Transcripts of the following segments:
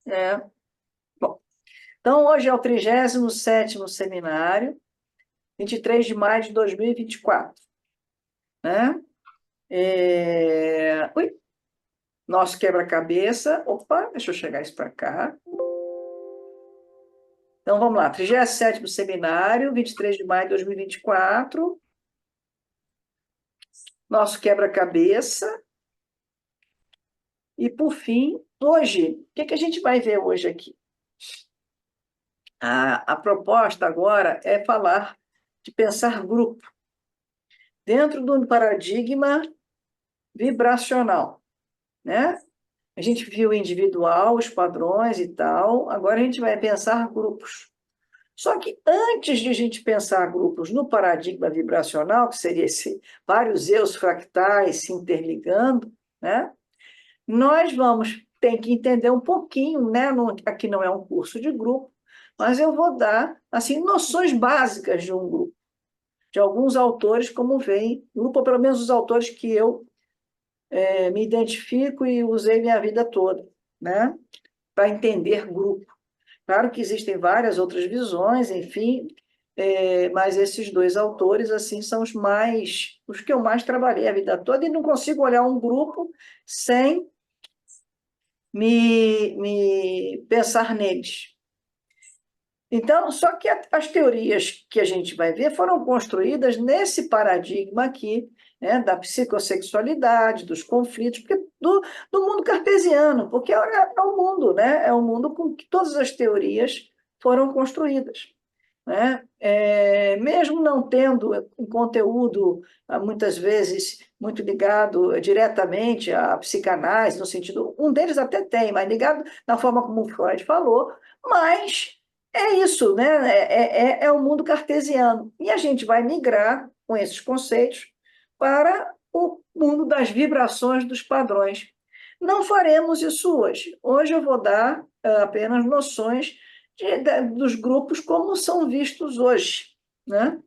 É. Bom, então hoje é o 37º seminário, 23 de maio de 2024, né? Ui, nosso quebra-cabeça. Opa, deixa eu chegar isso para cá. Então vamos lá, 37º seminário, 23 de maio de 2024, nosso quebra-cabeça. E, por fim, hoje, o que a gente vai ver hoje aqui? A proposta agora é falar de pensar grupo dentro de um paradigma vibracional, né? A gente viu o individual, os padrões e tal, agora a gente vai pensar grupos. Só que antes de a gente pensar grupos no paradigma vibracional, que seria vários eus fractais se interligando, né? Nós vamos ter que entender um pouquinho, né? Aqui não é um curso de grupo, mas eu vou dar assim noções básicas de um grupo, de alguns autores, como vem, grupo, ou pelo menos os autores que eu me identifico e usei minha vida toda, né? Para entender grupo. Claro que existem várias outras visões, enfim, mas esses dois autores assim são os que eu mais trabalhei a vida toda, e não consigo olhar um grupo sem me pensar neles. Então, só que as teorias que a gente vai ver foram construídas nesse paradigma aqui, né, da psicossexualidade, dos conflitos, do mundo cartesiano, porque é o mundo, né? É o mundo com que todas as teorias foram construídas, né? Mesmo não tendo um conteúdo, muitas vezes, muito ligado diretamente à psicanálise, no sentido, um deles até tem, mas ligado na forma como o Freud falou, mas é isso, né? É o mundo cartesiano. E a gente vai migrar com esses conceitos para o mundo das vibrações dos padrões. Não faremos isso hoje. Hoje eu vou dar apenas noções dos grupos como são vistos hoje, né?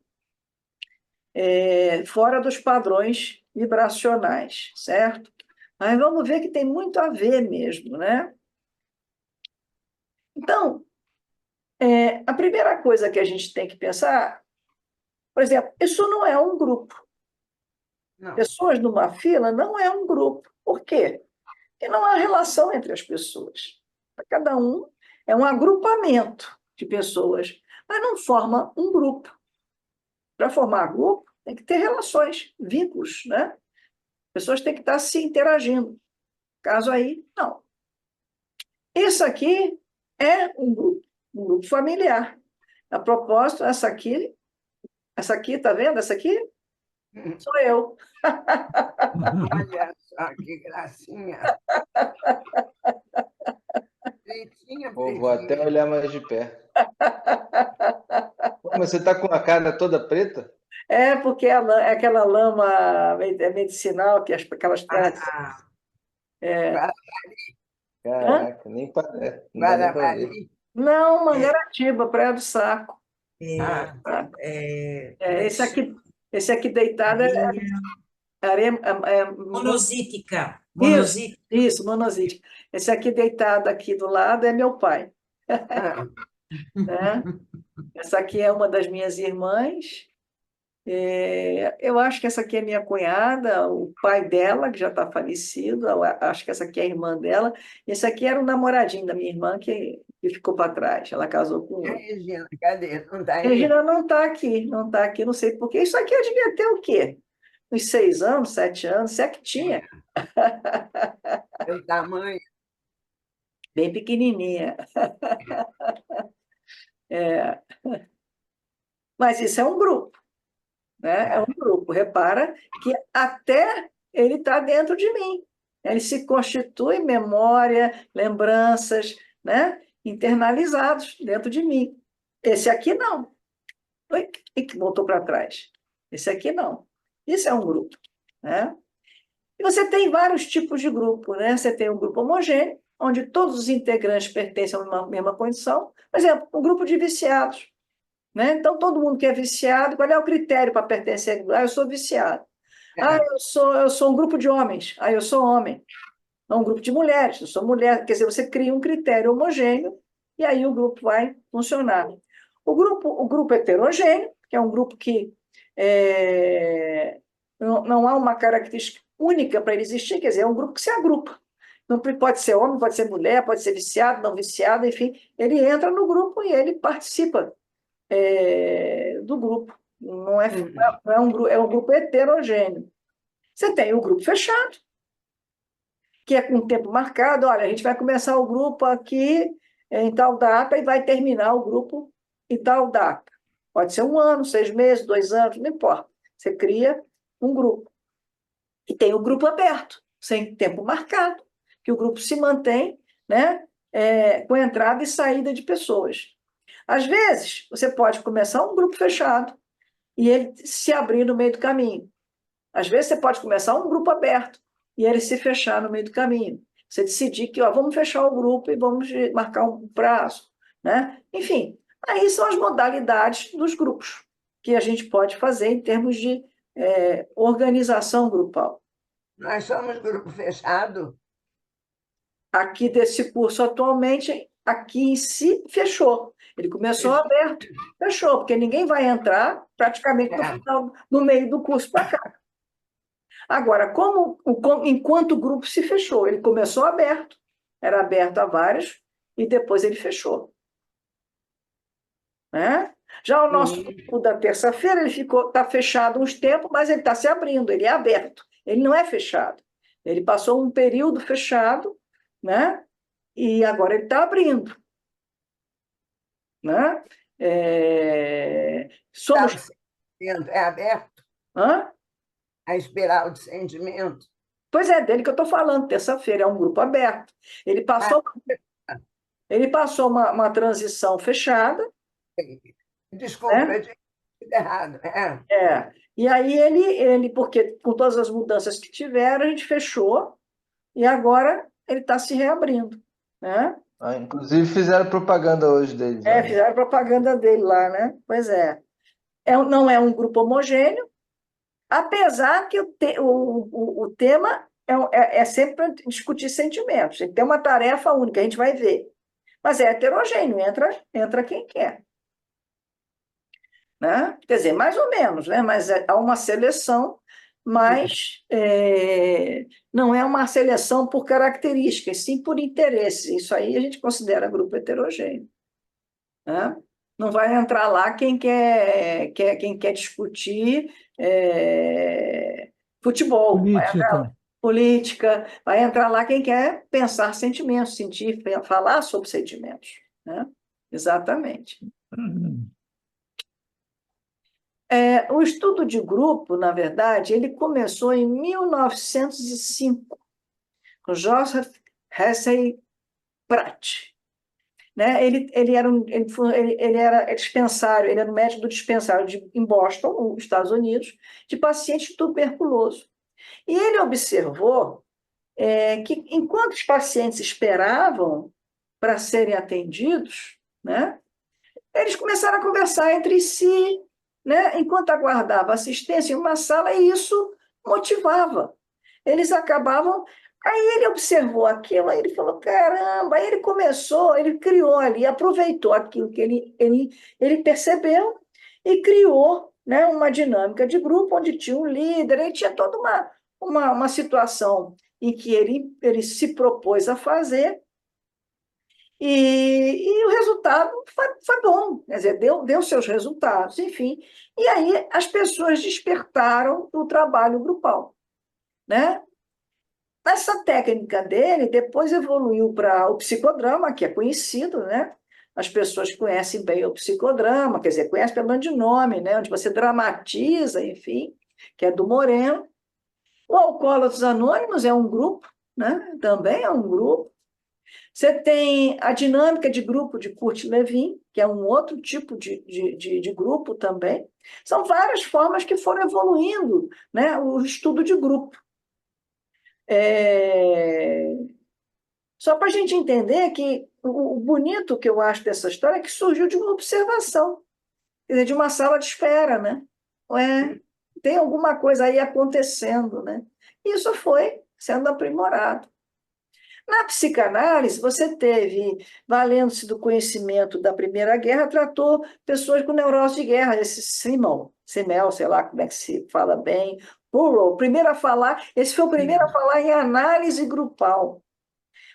Fora dos padrões vibracionais, certo? Mas vamos ver que tem muito a ver mesmo, né? Então, a primeira coisa que a gente tem que pensar, por exemplo, isso não é um grupo. Não. Pessoas numa fila não é um grupo. Por quê? Porque não há relação entre as pessoas. Cada um é um agrupamento de pessoas, mas não forma um grupo. Para formar grupo, tem que ter relações, vínculos, né? Pessoas têm que estar se interagindo. Caso aí, não. Isso aqui é um grupo familiar. A propósito, essa aqui, tá vendo? Essa aqui sou eu. Olha só que gracinha. Pretinha, Pô, vou até pretinha. olhar mais de perto. Pô, mas você tá com a cara toda preta? É porque é aquela lama medicinal que aquelas plantas. Ah, Hã? Caraca, nem parece. Não dá nem para ver. Guarabari. Não, É, Mangaratiba, Praia do Saco. ah, Tá? Como é que chama? Esse aqui deitado é Areia areia. monosítica. Isso, Monosítica. isso, monazite. Esse aqui deitado aqui do lado é meu pai, ah, né? Essa aqui é uma das minhas irmãs. Eu acho que essa aqui é minha cunhada, o pai dela, que já está falecido, acho que essa aqui é a irmã dela. Esse aqui era um namoradinho da minha irmã que ficou para trás, ela casou com e a outro. Regina, cadê? Não está aí? Regina não está aqui, não está aqui, não sei por quê. Isso aqui eu devia ter o quê? Uns 6 anos, 7 anos, se é que tinha, Seu tamanho. bem pequenininha. Mas isso é um grupo, né? É um grupo. Repara que até ele está dentro de mim. Ele se constitui memória, lembranças, né? Internalizados dentro de mim. Esse aqui não. Oi, e que voltou para trás. Esse aqui não. Isso é um grupo, né? E você tem vários tipos de grupo, né? Você tem um grupo homogêneo, onde todos os integrantes pertencem a uma mesma condição. Por exemplo, um grupo de viciados, né? Então, todo mundo que é viciado, qual é o critério para pertencer? Ah, eu sou viciado. Ah, É, eu sou um grupo de homens. Ah, eu sou homem. é um grupo de mulheres, eu sou mulher, quer dizer, você cria um critério homogêneo e aí o grupo vai funcionar. O grupo heterogêneo, que é um grupo que não há uma característica única para ele existir, quer dizer, é um grupo que se agrupa. Não pode ser homem, pode ser mulher, pode ser viciado, não viciado, enfim, ele entra no grupo e ele participa do grupo. É um grupo heterogêneo. Você tem o grupo fechado, que é com tempo marcado. Olha, a gente vai começar o grupo aqui em tal data e vai terminar o grupo em tal data. Pode ser 1 ano, 6 meses, 2 anos, não importa. Você cria um grupo. E tem o grupo aberto, sem tempo marcado, que o grupo se mantém, né, com entrada e saída de pessoas. Às vezes, você pode começar um grupo fechado e ele se abrir no meio do caminho. Às vezes, você pode começar um grupo aberto e ele se fechar no meio do caminho. Você decidir que vamos fechar o grupo e vamos marcar um prazo. Né? Enfim, aí são as modalidades dos grupos que a gente pode fazer em termos de organização grupal. Nós somos grupo fechado. Aqui desse curso atualmente, aqui em si, fechou. Ele começou aberto, fechou, porque ninguém vai entrar praticamente no meio do curso para cá. Agora, enquanto o grupo se fechou, ele começou aberto, era aberto a vários, e depois ele fechou. Né? Já o nosso grupo da terça-feira, ele está fechado uns tempos, mas ele está se abrindo, ele é aberto, ele não é fechado. Ele passou um período fechado, né? E agora ele está abrindo. Né? Somos... É aberto? Hã? A espiral de sentimento. Pois é, dele que eu estou falando, terça-feira, é um grupo aberto. Ele passou uma transição fechada. Desculpa, eu disse errado. E aí ele, porque com todas as mudanças que tiveram, a gente fechou, e agora ele está se reabrindo. Né? Inclusive fizeram propaganda hoje deles. Fizeram propaganda dele lá, né? Pois é. Não é um grupo homogêneo, apesar que o tema é sempre para discutir sentimentos. Tem uma tarefa única, a gente vai ver. Mas é heterogêneo, entra quem quer. Né? Quer dizer, mais ou menos, né? Mas há uma seleção, mas não é uma seleção por características, sim por interesse. Isso aí a gente considera grupo heterogêneo. Né? Não vai entrar lá quem quer discutir futebol. Política. Vai entrar lá quem quer pensar sentimentos, sentir, falar sobre sentimentos. Né? Exatamente. O estudo de grupo, na verdade, ele começou em 1905, com Joseph Hessey Pratt. Né? Ele era dispensário, ele era um médico do dispensário em Boston, nos Estados Unidos, de pacientes tuberculosos. E ele observou que, enquanto os pacientes esperavam para serem atendidos, né, eles começaram a conversar entre si, né, enquanto aguardavam assistência em uma sala, e isso motivava. Eles acabavam... Aí ele observou aquilo, aí ele falou, caramba, aí ele criou ali, aproveitou aquilo que ele percebeu e criou, né, uma dinâmica de grupo onde tinha um líder, aí tinha toda uma situação em que ele se propôs a fazer, e o resultado foi bom, quer dizer, deu seus resultados, enfim. E aí as pessoas despertaram do trabalho grupal. Né? Essa técnica dele depois evoluiu para o psicodrama, que é conhecido, né? As pessoas conhecem bem o psicodrama, quer dizer, conhecem pelo menos de nome, né? Onde você dramatiza, enfim, que é do Moreno. O Alcoólatras Anônimos é um grupo, né? Também é um grupo. Você tem a dinâmica de grupo de Kurt Lewin, que é um outro tipo de grupo também. São várias formas que foram evoluindo, né? O estudo de grupo. Só para a gente entender que o bonito que eu acho dessa história é que surgiu de uma observação, quer dizer, de uma sala de espera, né? Tem alguma coisa aí acontecendo, né? E isso foi sendo aprimorado. Na psicanálise, você teve, valendo-se do conhecimento da Primeira Guerra, tratou pessoas com neurose de guerra, esse Simmel, sei lá como é que se fala bem, Burrow, primeiro a falar, esse foi o primeiro a falar em análise grupal.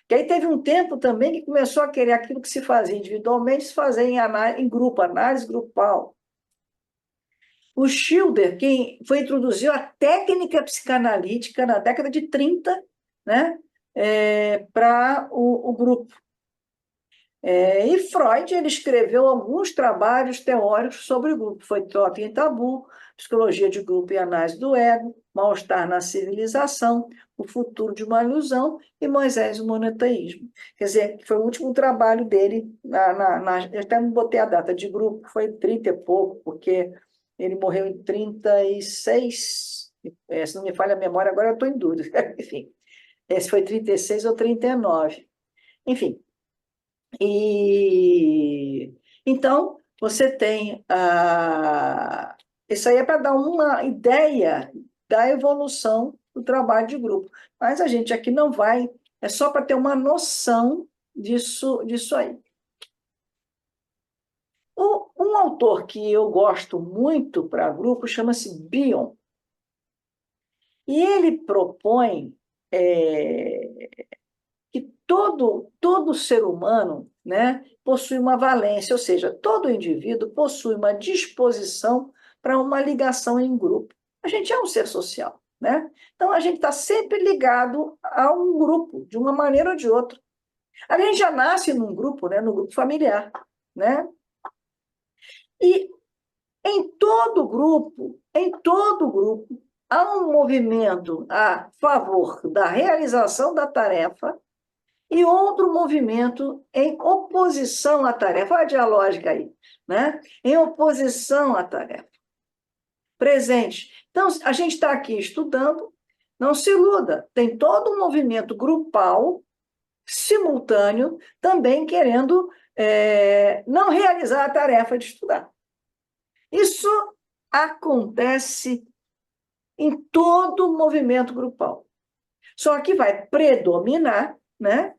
Que aí teve um tempo também que começou a querer aquilo que se fazia individualmente, se fazer em grupo, análise grupal. O Schilder, quem foi introduziu a técnica psicanalítica na década de 30, né, para o grupo. E Freud, ele escreveu alguns trabalhos teóricos sobre o grupo. Foi Totem e Tabu, Psicologia de Grupo e Análise do Ego, Mal-Estar na Civilização, O Futuro de uma Ilusão e Moisés e o Monoteísmo. Quer dizer, foi o último trabalho dele, eu até me botei a data de grupo, foi 30 e pouco, porque ele morreu em 36, se não me falha a memória, agora eu estou em dúvida. Enfim, esse foi 36 ou 39. Enfim, então, você tem isso aí é para dar uma ideia da evolução do trabalho de grupo. Mas a gente aqui não vai, é só para ter uma noção disso aí. Um autor que eu gosto muito para grupo chama-se Bion. E ele propõe que todo ser humano, né, possui uma valência, ou seja, todo indivíduo possui uma disposição para uma ligação em grupo. A gente é um ser social, né? Então, a gente está sempre ligado a um grupo, de uma maneira ou de outra. A gente já nasce num grupo, né, no grupo familiar, né? E em todo grupo, há um movimento a favor da realização da tarefa e outro movimento em oposição à tarefa. Olha a dialógica aí, né? Em oposição à tarefa. Presente. Então, a gente está aqui estudando, não se iluda, tem todo um movimento grupal, simultâneo, também querendo não realizar a tarefa de estudar. Isso acontece em todo movimento grupal. Só que vai predominar, né?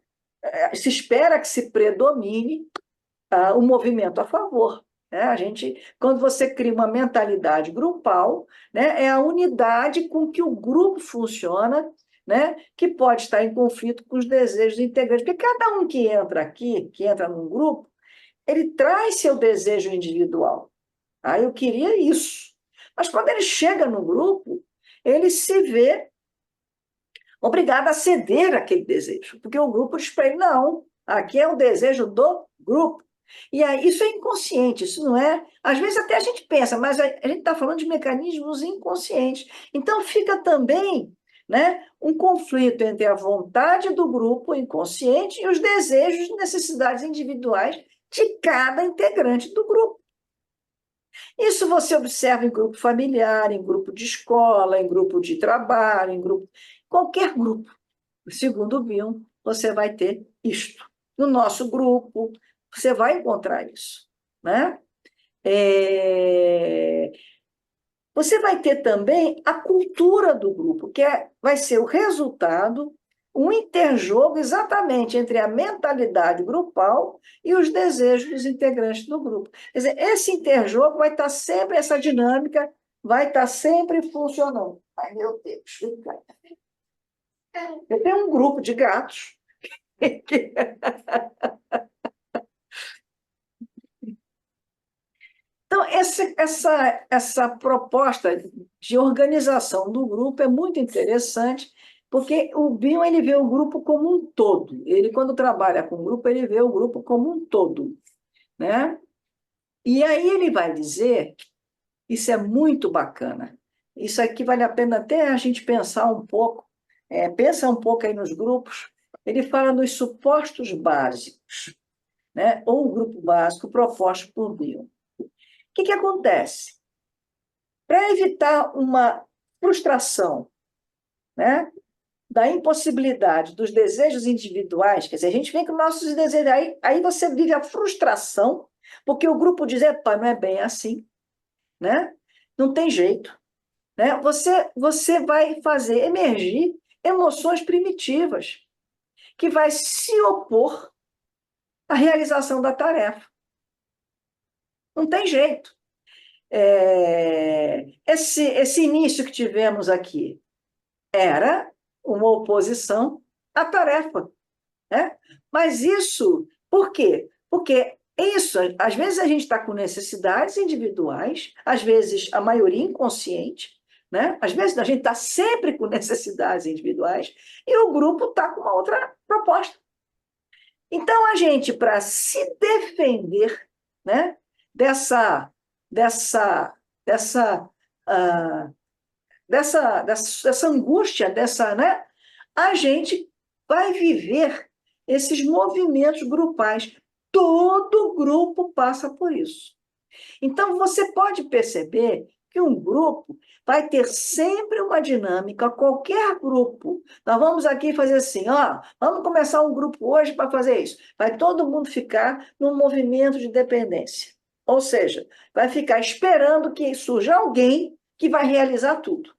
Se espera que se predomine o movimento a favor. Né? Quando você cria uma mentalidade grupal, né, é a unidade com que o grupo funciona, né, que pode estar em conflito com os desejos integrantes. Porque cada um que entra aqui, que entra num grupo, ele traz seu desejo individual. Eu queria isso. Mas quando ele chega no grupo, ele se vê obrigado a ceder aquele desejo, porque o grupo diz para ele, não, aqui é o desejo do grupo. E aí, isso é inconsciente, isso não é... Às vezes até a gente pensa, mas a gente está falando de mecanismos inconscientes. Então, fica também, né, um conflito entre a vontade do grupo inconsciente e os desejos e necessidades individuais de cada integrante do grupo. Isso você observa em grupo familiar, em grupo de escola, em grupo de trabalho, em grupo... Qualquer grupo, segundo o Bion, você vai ter isto. No nosso grupo, você vai encontrar isso. Né? Você vai ter também a cultura do grupo, que vai ser o resultado, um interjogo exatamente entre a mentalidade grupal e os desejos dos integrantes do grupo. Quer dizer, esse interjogo vai estar sempre, essa dinâmica vai estar sempre funcionando. Ai, meu Deus, eu tenho um grupo de gatos. Então, essa proposta de organização do grupo é muito interessante, porque o Bion ele vê o grupo como um todo. Ele, quando trabalha com o grupo, ele vê o grupo como um todo. Né? E aí ele vai dizer, isso é muito bacana, isso aqui vale a pena até a gente pensar um pouco, pensa um pouco aí nos grupos. Ele fala dos supostos básicos, né? Ou o grupo básico proposto por Bion. O que acontece? Para evitar uma frustração, né, da impossibilidade dos desejos individuais, quer dizer, a gente vem com nossos desejos, aí você vive a frustração, porque o grupo diz, pá, não é bem assim, né? Não tem jeito. Né? Você vai fazer emergir emoções primitivas. que vai se opor à realização da tarefa. Não tem jeito. Esse início que tivemos aqui era uma oposição à tarefa, né? Mas isso, por quê? Porque isso, às vezes a gente está com necessidades individuais, às vezes a maioria inconsciente, né? Às vezes a gente está sempre com necessidades individuais e o grupo está com uma outra proposta. Então, a gente, para se defender, né, dessa, dessa, dessa, ah, dessa angústia, né, a gente vai viver esses movimentos grupais. Todo grupo passa por isso. Então, você pode perceber que um grupo vai ter sempre uma dinâmica, qualquer grupo. Nós vamos aqui fazer assim, ó, vamos começar um grupo hoje para fazer isso. Vai todo mundo ficar num movimento de dependência. Ou seja, vai ficar esperando que surja alguém que vai realizar tudo.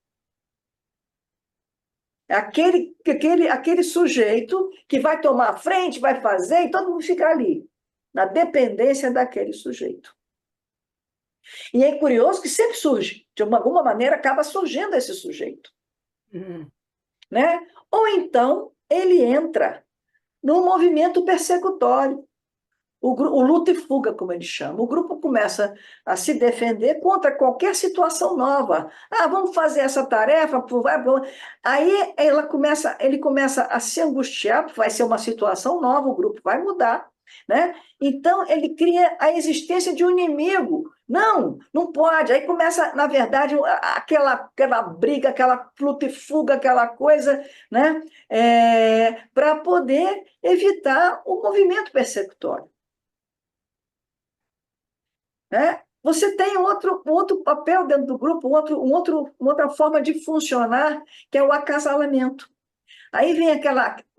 Aquele sujeito que vai tomar a frente, vai fazer, e todo mundo fica ali, na dependência daquele sujeito. E é curioso que sempre surge, de alguma maneira acaba surgindo esse sujeito. Né? Ou então ele entra num movimento persecutório, o luta e fuga, como ele chama. O grupo começa a se defender contra qualquer situação nova. Ah, vamos fazer essa tarefa, aí ele começa a se angustiar, vai ser uma situação nova, o grupo vai mudar. Né? Então, ele cria a existência de um inimigo. Não, não pode. Aí começa, na verdade, aquela briga, aquela luta e fuga, aquela coisa, né? Para poder evitar o movimento persecutório. Né? Você tem um outro papel dentro do grupo, uma outra forma de funcionar, que é o acasalamento. Aí vem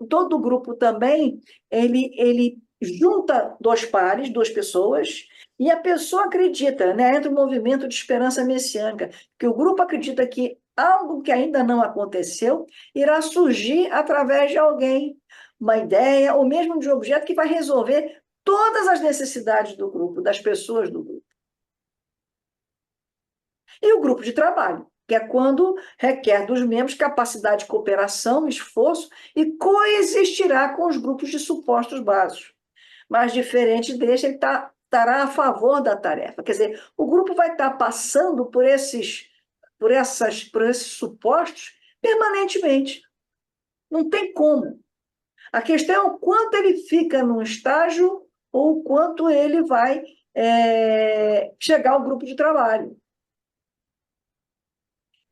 todo o grupo também, ele junta dois pares, duas pessoas, e a pessoa acredita, né? Entra um movimento de esperança messiânica, que o grupo acredita que algo que ainda não aconteceu irá surgir através de alguém, uma ideia, ou mesmo de um objeto que vai resolver todas as necessidades do grupo, das pessoas do grupo. E o grupo de trabalho, que é quando requer dos membros capacidade de cooperação, esforço e coexistirá com os grupos de supostos básicos. Mas, diferente deste, ele estará a favor da tarefa. Quer dizer, o grupo vai estar passando por esses supostos permanentemente. Não tem como. A questão é o quanto ele fica num estágio ou o quanto ele vai chegar ao grupo de trabalho.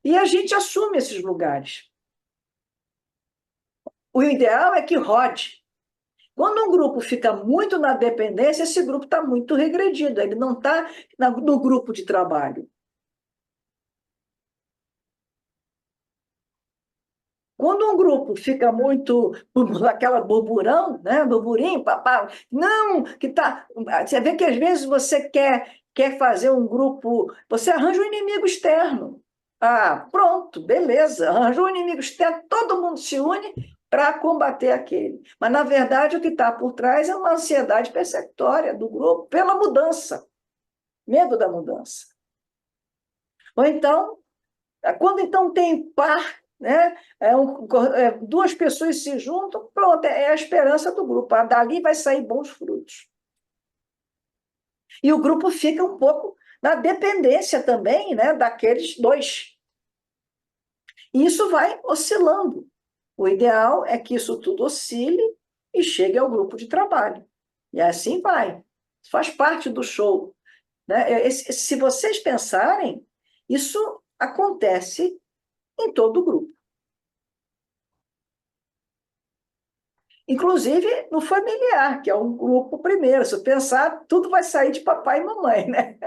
E a gente assume esses lugares. O ideal é que rode. Quando um grupo fica muito na dependência, esse grupo está muito regredido, ele não está no grupo de trabalho. Quando um grupo fica muito naquela burburão, né, burburinho, papá, não, que tá. Você vê que às vezes você quer fazer um grupo, você arranja um inimigo externo. Ah, pronto, beleza, arranjou um inimigo externo, todo mundo se une para combater aquele. Mas, na verdade, o que está por trás é uma ansiedade persecutória do grupo pela mudança, medo da mudança. Ou então, quando então tem par, né, duas pessoas se juntam, pronto, é a esperança do grupo. Dali vai sair bons frutos. E o grupo fica um pouco na dependência também, né, daqueles dois. E isso vai oscilando. O ideal é que isso tudo oscile e chegue ao grupo de trabalho. E assim vai. Faz parte do show. Né? Se vocês pensarem, isso acontece em todo o grupo. Inclusive no familiar, que é um grupo primeiro. Se eu pensar, tudo vai sair de papai e mamãe, né?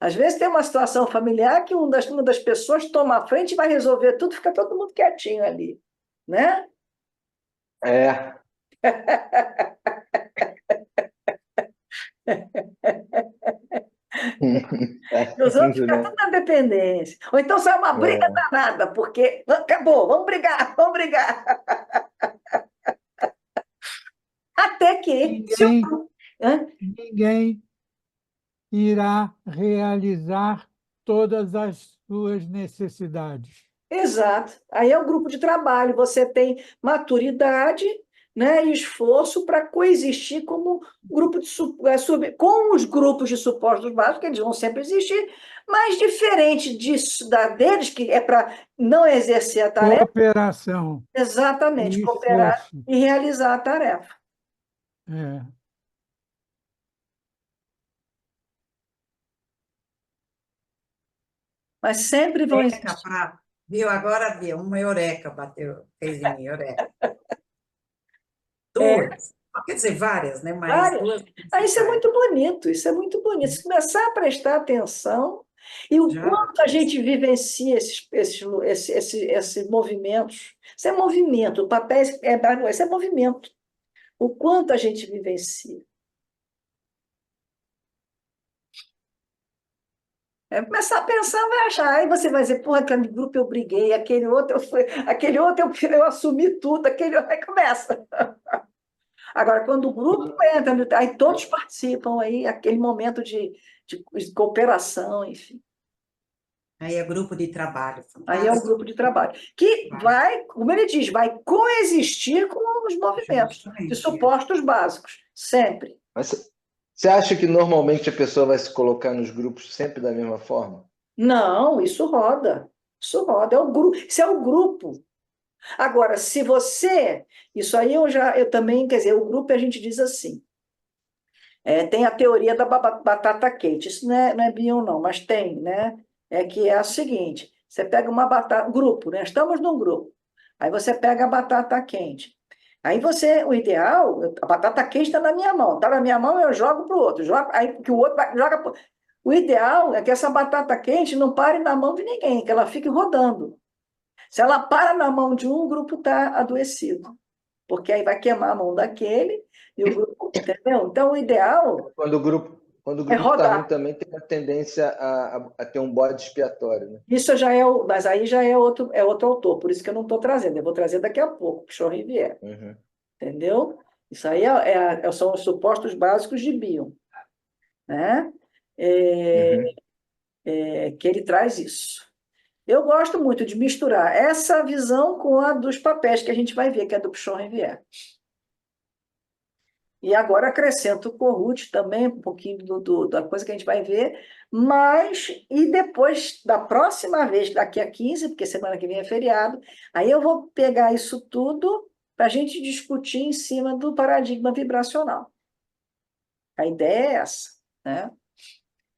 Às vezes tem uma situação familiar que uma das pessoas toma a frente e vai resolver tudo, fica todo mundo quietinho ali, né? É. E os outros Lindo, ficam né? tudo na dependência. Ou então sai uma briga É. danada, porque acabou, vamos brigar, vamos brigar. Até que, se o Ninguém, grupo. Hã? ninguém irá realizar todas as suas necessidades. Exato. Aí é o grupo de trabalho. Você tem maturidade, né, e esforço para coexistir como grupo com os grupos de supostos básicos, que eles vão sempre existir, mas diferente disso deles, que é para não exercer a tarefa, Cooperação exatamente, e cooperar esforço. e realizar a tarefa. É. Mas sempre vão Eureka existir. viu? Agora viu, uma eureka bateu, fez em mim, eureka. É, Duas, quer dizer, várias, né? Mas várias. duas Ah, isso é principais. muito bonito, isso é muito bonito. Se começar a prestar atenção e o Já quanto a gente vivencia esses movimentos. Isso é movimento, o papel isso é movimento. O quanto a gente vivencia. É começar a pensar, vai achar. Aí você vai dizer, porra, aquele grupo eu briguei, aquele outro eu assumi tudo, aí começa. Agora, quando o grupo entra, aí todos participam, aí aquele momento de cooperação, enfim. aí é grupo de trabalho, Aí é o fantástico. grupo de trabalho, que vai, como ele diz, vai coexistir com os movimentos de Justamente. supostos básicos, sempre. Mas você acha que normalmente a pessoa vai se colocar nos grupos sempre da mesma forma? Não, isso roda. Isso roda, é o grupo, isso é o grupo. Agora, se você, isso aí eu também, quer dizer, o grupo a gente diz assim, tem a teoria da batata quente, isso não é Bion não, mas tem, né? É que é a seguinte, você pega uma batata, grupo, né? Estamos num grupo, aí você pega a batata quente, aí o ideal, a batata quente está na minha mão, está na minha mão, eu jogo para o outro, aí que o outro joga pro... O ideal é que essa batata quente não pare na mão de ninguém, que ela fique rodando. Se ela para na mão de um, o grupo está adoecido, porque aí vai queimar a mão daquele e o grupo, entendeu? Então, o ideal Quando o é grupo está ruim, rodar. também tem a tendência a ter um bode expiatório, né? Isso mas aí já é outro autor, por isso que eu não estou trazendo. Eu vou trazer daqui a pouco, que o vier, Uhum. entendeu? Isso aí são os supostos básicos de Bion, né? Uhum. Que ele traz isso. Eu gosto muito de misturar essa visão com a dos papéis que a gente vai ver, que é do Pichon Rivière. E agora acrescento o Corrute também, um pouquinho da coisa que a gente vai ver, e depois, da próxima vez, daqui a 15, porque semana que vem é feriado, aí eu vou pegar isso tudo para a gente discutir em cima do paradigma vibracional. A ideia é essa, né?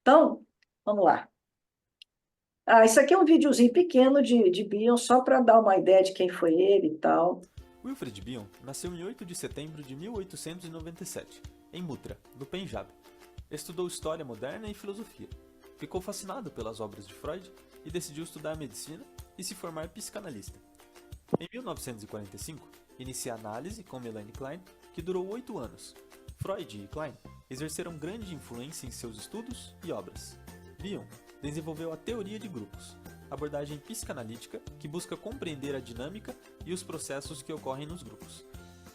Então, vamos lá. Isso aqui é um videozinho pequeno de Bion, só para dar uma ideia de quem foi ele e tal. Wilfred Bion nasceu em 8 de setembro de 1897, em Mutra, no Pendjab. Estudou História Moderna e Filosofia. Ficou fascinado pelas obras de Freud e decidiu estudar medicina e se formar psicanalista. Em 1945, inicia a análise com Melanie Klein, que durou 8 anos. Freud e Klein exerceram grande influência em seus estudos e obras. Bion desenvolveu a teoria de grupos, abordagem psicanalítica que busca compreender a dinâmica e os processos que ocorrem nos grupos.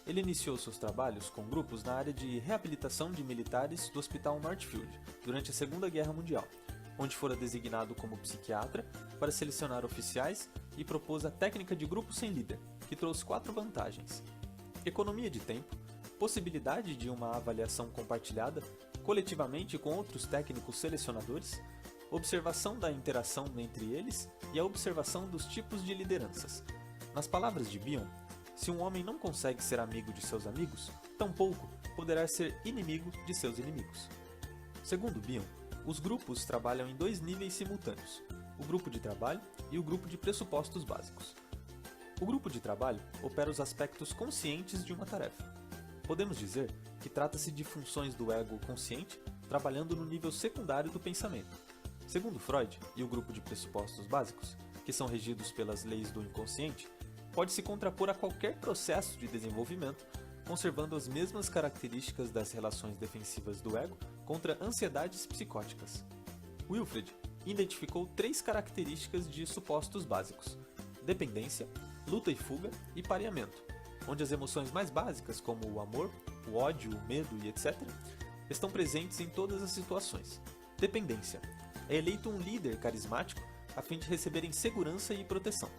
Ele iniciou seus trabalhos com grupos na área de reabilitação de militares do Hospital Northfield durante a Segunda Guerra Mundial, onde fora designado como psiquiatra para selecionar oficiais e propôs a técnica de grupo sem líder, que trouxe 4 vantagens: economia de tempo, possibilidade de uma avaliação compartilhada coletivamente com outros técnicos selecionadores, observação da interação entre eles e a observação dos tipos de lideranças. Nas palavras de Bion, se um homem não consegue ser amigo de seus amigos, tampouco poderá ser inimigo de seus inimigos. Segundo Bion, os grupos trabalham em 2 níveis simultâneos, o grupo de trabalho e o grupo de pressupostos básicos. O grupo de trabalho opera os aspectos conscientes de uma tarefa. Podemos dizer que trata-se de funções do ego consciente trabalhando no nível secundário do pensamento. Segundo Freud e o grupo de pressupostos básicos, que são regidos pelas leis do inconsciente, pode se contrapor a qualquer processo de desenvolvimento, conservando as mesmas características das relações defensivas do ego contra ansiedades psicóticas. Wilfred identificou 3 características de supostos básicos: dependência, luta e fuga e pareamento, onde as emoções mais básicas, como o amor, o ódio, o medo e etc., estão presentes em todas as situações. Dependência. É eleito um líder carismático a fim de receberem segurança e proteção.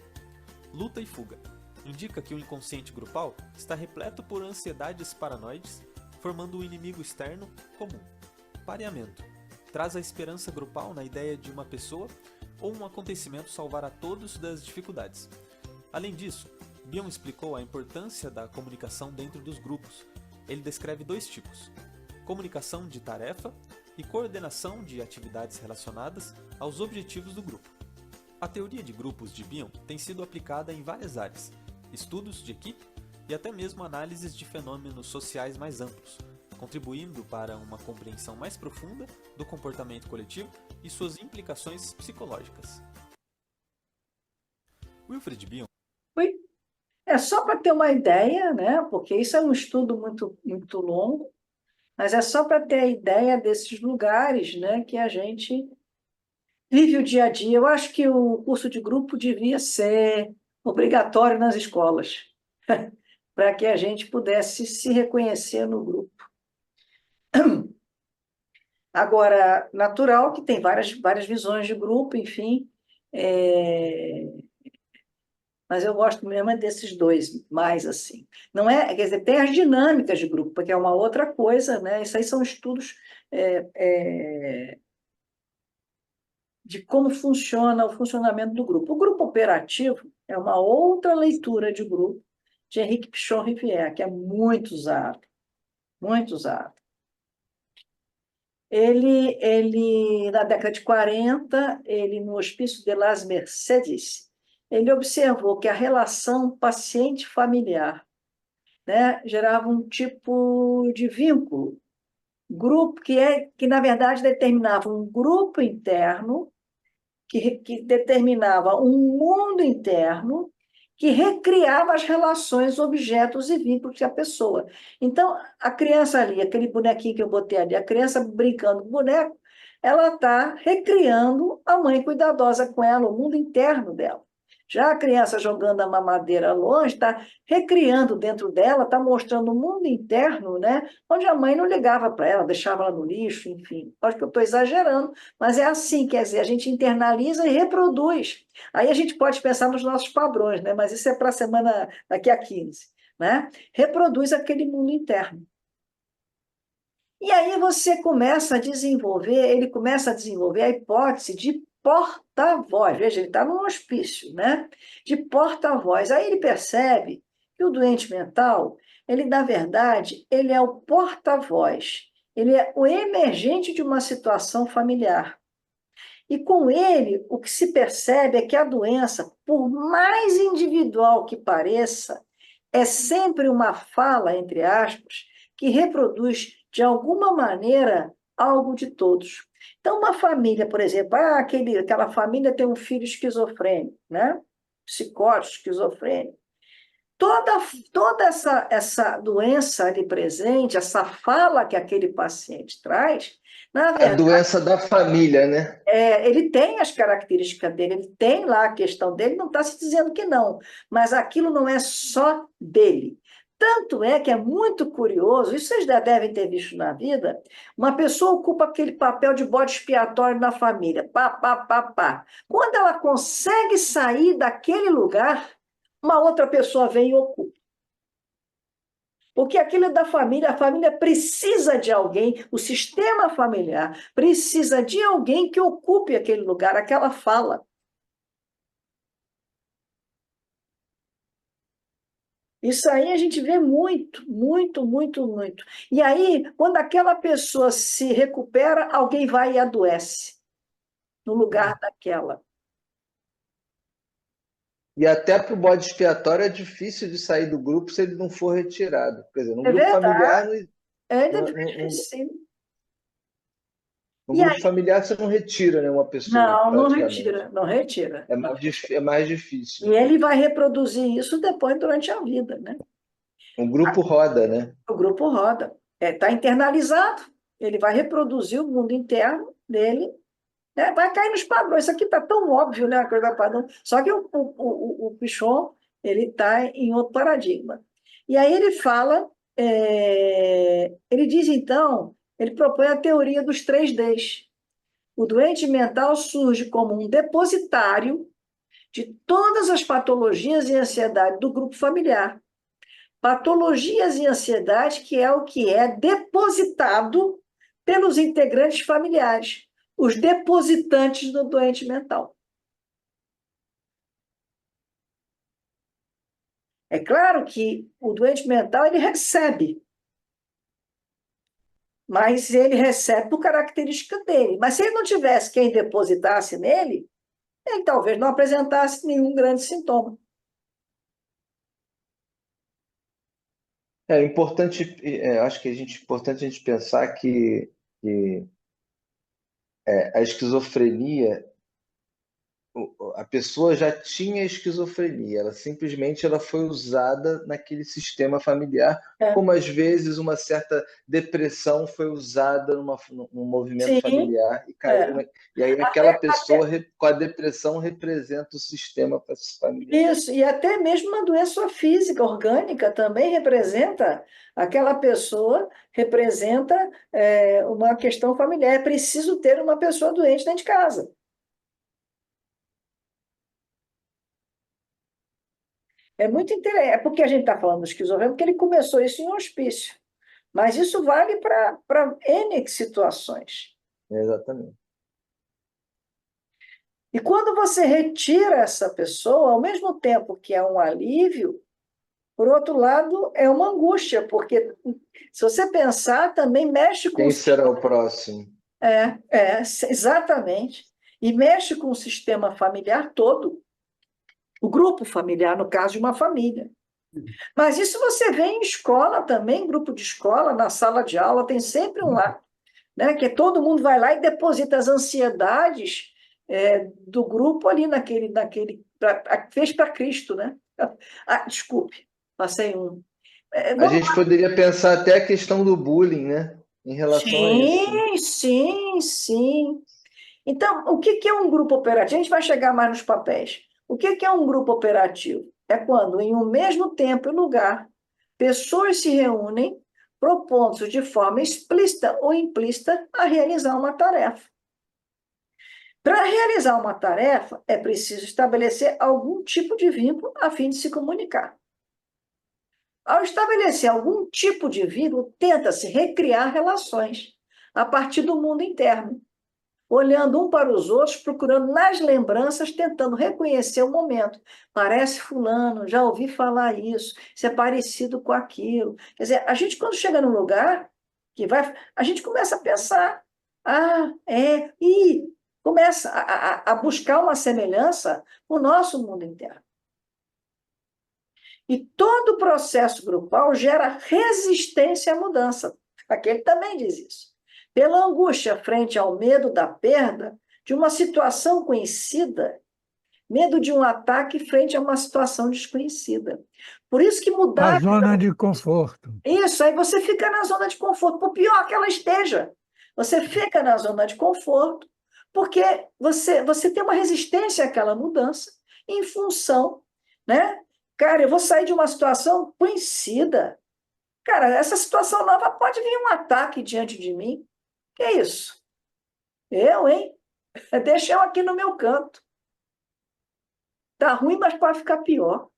Luta e fuga. Indica que o inconsciente grupal está repleto por ansiedades paranoides, formando um inimigo externo comum. Pareamento. Traz a esperança grupal na ideia de uma pessoa ou um acontecimento salvar a todos das dificuldades. Além disso, Bion explicou a importância da comunicação dentro dos grupos. Ele descreve 2 tipos: comunicação de tarefa e coordenação de atividades relacionadas aos objetivos do grupo. A teoria de grupos de Bion tem sido aplicada em várias áreas: estudos de equipe e até mesmo análises de fenômenos sociais mais amplos, contribuindo para uma compreensão mais profunda do comportamento coletivo e suas implicações psicológicas. Wilfred Bion. Oi? É só para ter uma ideia, né? Porque isso é um estudo muito longo, mas é só para ter a ideia desses lugares, né, que a gente vive o dia a dia. Eu acho que o curso de grupo devia ser obrigatório nas escolas, para que a gente pudesse se reconhecer no grupo. Agora, natural que tem várias visões de grupo, enfim, mas eu gosto mesmo é desses 2, mais assim. Não é, quer dizer, tem as dinâmicas de grupo, porque é uma outra coisa, né? Isso aí são estudos de como funciona o funcionamento do grupo. O grupo operativo é uma outra leitura de grupo de Henrique Pichon-Rivière, que é muito usado, muito usado. Ele, na década de 40, ele, no Hospício de las Mercedes, ele observou que a relação paciente-familiar, né, gerava um tipo de vínculo, grupo que na verdade, determinava um grupo interno, que determinava um mundo interno, que recriava as relações, objetos e vínculos da pessoa. Então, a criança ali, aquele bonequinho que eu botei ali, a criança brincando com o boneco, ela está recriando a mãe cuidadosa com ela, o mundo interno dela. Já a criança jogando a mamadeira longe, está recriando dentro dela, está mostrando o mundo interno, né? Onde a mãe não ligava para ela, deixava ela no lixo, enfim. Acho que eu estou exagerando, mas é assim, quer dizer, a gente internaliza e reproduz. Aí a gente pode pensar nos nossos padrões, né? Mas isso é para a semana daqui a 15, né? Reproduz aquele mundo interno. E aí você começa a desenvolver, ele começa a desenvolver a hipótese de porta-voz. Veja, ele está num hospício, né? De porta-voz. Aí ele percebe que o doente mental, ele, na verdade, ele é o porta-voz. Ele é o emergente de uma situação familiar. E com ele, o que se percebe é que a doença, por mais individual que pareça, é sempre uma fala, entre aspas, que reproduz, de alguma maneira, algo de todos. Então, uma família, por exemplo, aquela família tem um filho esquizofrênico, né? Psicótico, esquizofrênico. Toda essa doença ali presente, essa fala que aquele paciente traz, na A verdade, doença da família, né? ele tem as características dele, ele tem lá a questão dele, não está se dizendo que não, mas aquilo não é só dele. Tanto é que é muito curioso, isso vocês já devem ter visto na vida, uma pessoa ocupa aquele papel de bode expiatório na família, pá, pá, pá, pá. Quando ela consegue sair daquele lugar, uma outra pessoa vem e ocupa. Porque aquilo é da família, a família precisa de alguém, o sistema familiar precisa de alguém que ocupe aquele lugar, aquela fala. Isso aí a gente vê muito, muito, muito, muito. E aí, quando aquela pessoa se recupera, alguém vai e adoece no lugar daquela. E até para o bode expiatório é difícil de sair do grupo se ele não for retirado. Quer dizer, no É grupo verdade. familiar, Ainda no, difícil. no E grupo aí? familiar você não retira, né, uma pessoa, Não, não praticamente. retira, não retira. É mais E difícil. ele vai reproduzir isso depois durante a vida, né? O grupo roda, né? O grupo roda. Está internalizado, ele vai reproduzir o mundo interno dele né? Vai cair nos padrões. Isso aqui está tão óbvio, né? A coisa da padrão. Só que o Pichon, ele está em outro paradigma. E aí ele fala, ele diz, então, ele propõe a teoria dos 3Ds. O doente mental surge como um depositário de todas as patologias e ansiedade do grupo familiar. Patologias e ansiedade que é o que é depositado pelos integrantes familiares, os depositantes do doente mental. É claro que o doente mental ele recebe, mas ele recebe por característica dele. Mas se ele não tivesse quem depositasse nele, ele talvez não apresentasse nenhum grande sintoma. É importante, acho que importante a gente pensar que a esquizofrenia, a pessoa já tinha esquizofrenia, ela foi usada naquele sistema familiar, como às vezes uma certa depressão foi usada num movimento Sim, familiar e caiu, e aí aquela pessoa com a depressão representa o sistema familiar. Isso, e até mesmo uma doença física, orgânica, também representa, aquela pessoa representa uma questão familiar. É preciso ter uma pessoa doente dentro de casa. É muito interessante, é porque a gente está falando do esquizofrenia, porque ele começou isso em um hospício. Mas isso vale para N situações. Exatamente. E quando você retira essa pessoa, ao mesmo tempo que é um alívio, por outro lado, é uma angústia, porque se você pensar, também mexe com... Quem será o próximo? Exatamente. E mexe com o sistema familiar todo. O grupo familiar, no caso de uma família. Mas isso você vê em escola também, grupo de escola, na sala de aula, tem sempre um lá, né, que todo mundo vai lá e deposita as ansiedades do grupo ali fez para Cristo, né? Desculpe, passei um. A gente poderia pensar até a questão do bullying, né? Em relação a isso. Sim. Então, o que é um grupo operativo? A gente vai chegar mais nos papéis. O que é um grupo operativo? É quando, em um mesmo tempo e lugar, pessoas se reúnem propondo de forma explícita ou implícita a realizar uma tarefa. Para realizar uma tarefa, é preciso estabelecer algum tipo de vínculo a fim de se comunicar. Ao estabelecer algum tipo de vínculo, tenta-se recriar relações a partir do mundo interno, olhando um para os outros, procurando nas lembranças, tentando reconhecer o momento. Parece fulano, já ouvi falar isso, isso é parecido com aquilo. Quer dizer, a gente quando chega num lugar, a gente começa a pensar, e começa a buscar uma semelhança no nosso mundo interno. E todo o processo grupal gera resistência à mudança. Aquele também diz isso. Pela angústia frente ao medo da perda de uma situação conhecida, medo de um ataque frente a uma situação desconhecida. Por isso que mudar... A zona de conforto. Isso, aí você fica na zona de conforto, por pior que ela esteja. Você fica na zona de conforto porque você tem uma resistência àquela mudança em função, né? Cara, eu vou sair de uma situação conhecida. Cara, essa situação nova pode vir um ataque diante de mim. Que é isso? Eu, hein? Deixa eu aqui no meu canto. Tá ruim, mas pode ficar pior.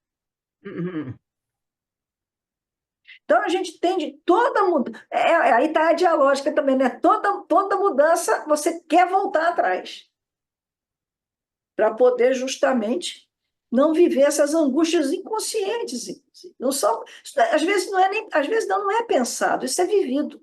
Então, a gente tende toda mudança. Aí está a dialógica também, né? Toda mudança, você quer voltar atrás. Para poder justamente não viver essas angústias inconscientes. Não são, às vezes não é pensado, isso é vivido.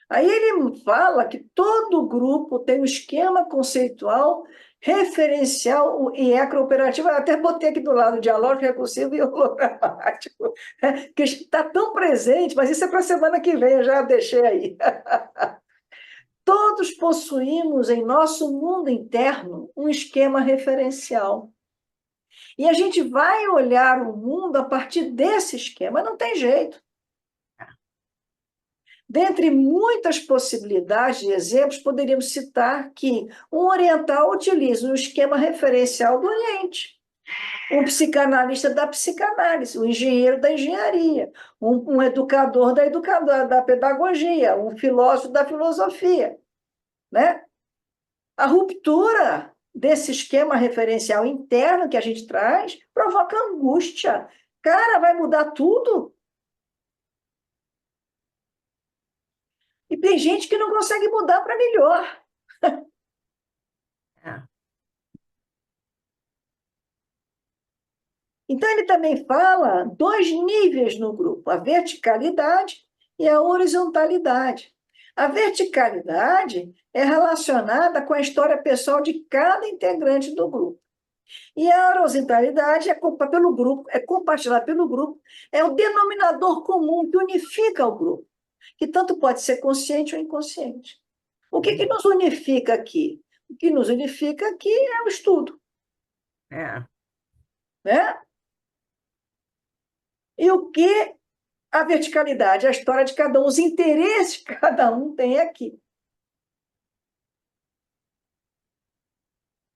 Aí ele fala que todo grupo tem um esquema conceitual, referencial e ecrooperativo. Eu até botei aqui do lado dialógico, recursivo e hologramático, que está tão presente, mas isso é para a semana que vem, eu já deixei aí. Todos possuímos em nosso mundo interno um esquema referencial. E a gente vai olhar o mundo a partir desse esquema, não tem jeito. Dentre muitas possibilidades de exemplos, poderíamos citar que um oriental utiliza um esquema referencial do Oriente, um psicanalista da psicanálise, um engenheiro da engenharia, um educador da pedagogia, um filósofo da filosofia, né? A ruptura desse esquema referencial interno que a gente traz provoca angústia. Cara, vai mudar tudo? E tem gente que não consegue mudar para melhor. É. Então, ele também fala dois níveis no grupo, a verticalidade e a horizontalidade. A verticalidade é relacionada com a história pessoal de cada integrante do grupo. E a horizontalidade é pelo grupo, é compartilhada pelo grupo, é o denominador comum que unifica o grupo, que tanto pode ser consciente ou inconsciente. O que nos unifica aqui? O que nos unifica aqui é o estudo. É. Né? E o que a verticalidade? A história de cada um, os interesses que cada um tem aqui.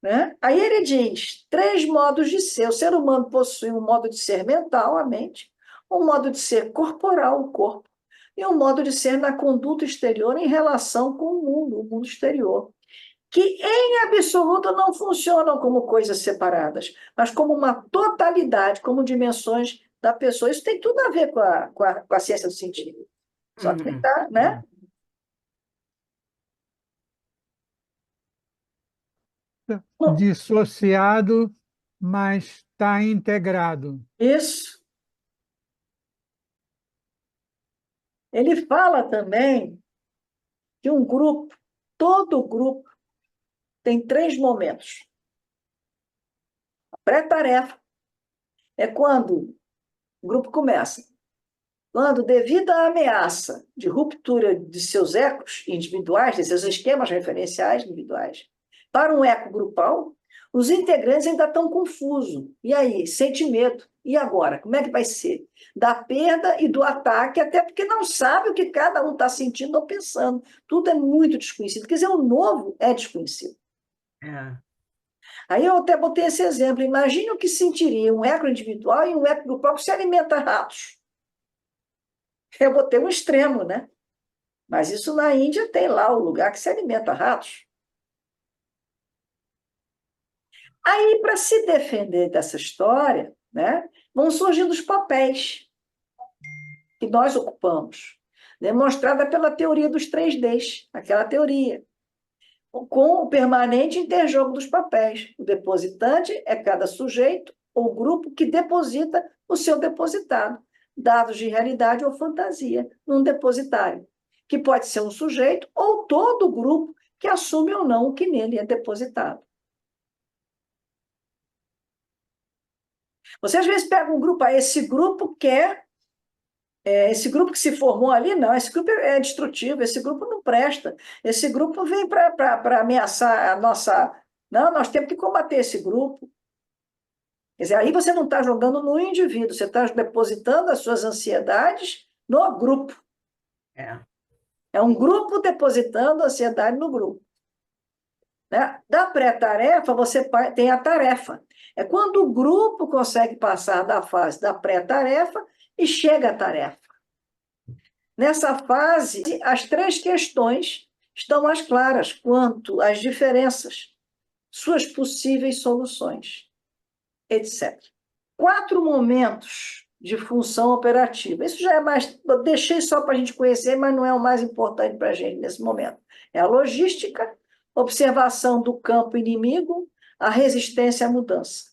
Né? Aí ele diz, 3 modos de ser. O ser humano possui um modo de ser mental, a mente, um modo de ser corporal, o corpo, e um modo de ser na conduta exterior em relação com o mundo exterior, que em absoluto não funcionam como coisas separadas, mas como uma totalidade, como dimensões da pessoa. Isso tem tudo a ver com a ciência do sentido. Só que tá, né? Dissociado, mas está integrado. Isso. Ele fala também que um grupo, todo grupo, tem 3 momentos. A pré-tarefa é quando o grupo começa. Quando, devido à ameaça de ruptura de seus ecos individuais, de seus esquemas referenciais individuais, para um eco grupal, os integrantes ainda estão confusos. E aí? Sente medo. E agora? Como é que vai ser? Da perda e do ataque, até porque não sabe o que cada um está sentindo ou pensando. Tudo é muito desconhecido. Quer dizer, o novo é desconhecido. É. Aí eu até botei esse exemplo. Imagine o que sentiria um eco individual e um eco grupal que se alimenta ratos. Eu botei um extremo, né? Mas isso na Índia tem lá o lugar que se alimenta ratos. Aí, para se defender dessa história, né, vão surgindo os papéis que nós ocupamos, demonstrada pela teoria dos 3Ds, aquela teoria, com o permanente interjogo dos papéis. O depositante é cada sujeito ou grupo que deposita o seu depositado, dados de realidade ou fantasia, num depositário, que pode ser um sujeito ou todo o grupo que assume ou não o que nele é depositado. Você às vezes pega um grupo, esse grupo quer, esse grupo que se formou ali, não, esse grupo é destrutivo, esse grupo não presta, esse grupo vem para ameaçar a nossa... Não, nós temos que combater esse grupo. Quer dizer, aí você não está jogando no indivíduo, você está depositando as suas ansiedades no grupo. É um grupo depositando a ansiedade no grupo. Né? Da pré-tarefa, você tem a tarefa. É quando o grupo consegue passar da fase da pré-tarefa e chega à tarefa. Nessa fase, as 3 questões estão mais claras quanto às diferenças, suas possíveis soluções, etc. 4 momentos de função operativa. Isso já é mais... Eu deixei só para a gente conhecer, mas não é o mais importante para a gente nesse momento. É a logística, observação do campo inimigo, a resistência à mudança.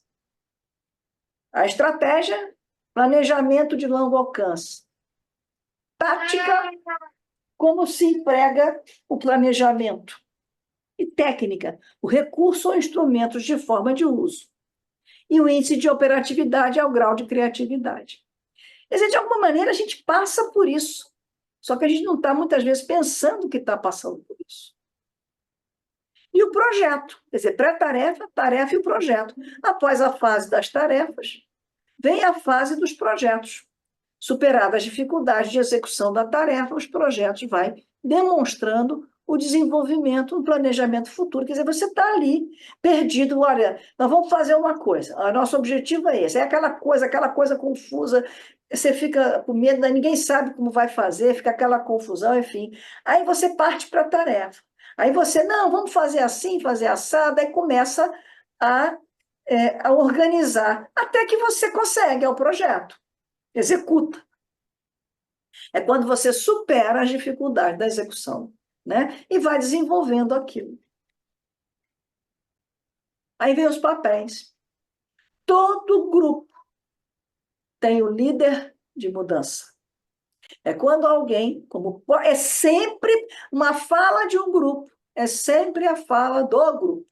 A estratégia, planejamento de longo alcance. Tática, como se emprega o planejamento. E técnica, o recurso ou instrumentos de forma de uso. E o índice de operatividade é o grau de criatividade. Quer dizer, de alguma maneira, a gente passa por isso. Só que a gente não está, muitas vezes, pensando que está passando por isso. E o projeto, quer dizer, pré-tarefa, tarefa e o projeto. Após a fase das tarefas, vem a fase dos projetos. Superadas as dificuldades de execução da tarefa, os projetos vai demonstrando o desenvolvimento, o planejamento futuro. Quer dizer, você está ali, perdido. Olha, nós vamos fazer uma coisa. O nosso objetivo é esse. É aquela coisa confusa. Você fica com medo, ninguém sabe como vai fazer, fica aquela confusão, enfim. Aí você parte para a tarefa. Aí você, não, vamos fazer assim, fazer assado, aí começa a, a organizar, até que você consegue, é o projeto, executa. É quando você supera as dificuldades da execução, né? E vai desenvolvendo aquilo. Aí vem os papéis. Todo grupo tem o líder de mudança. É quando alguém, é sempre uma fala de um grupo, é sempre a fala do grupo.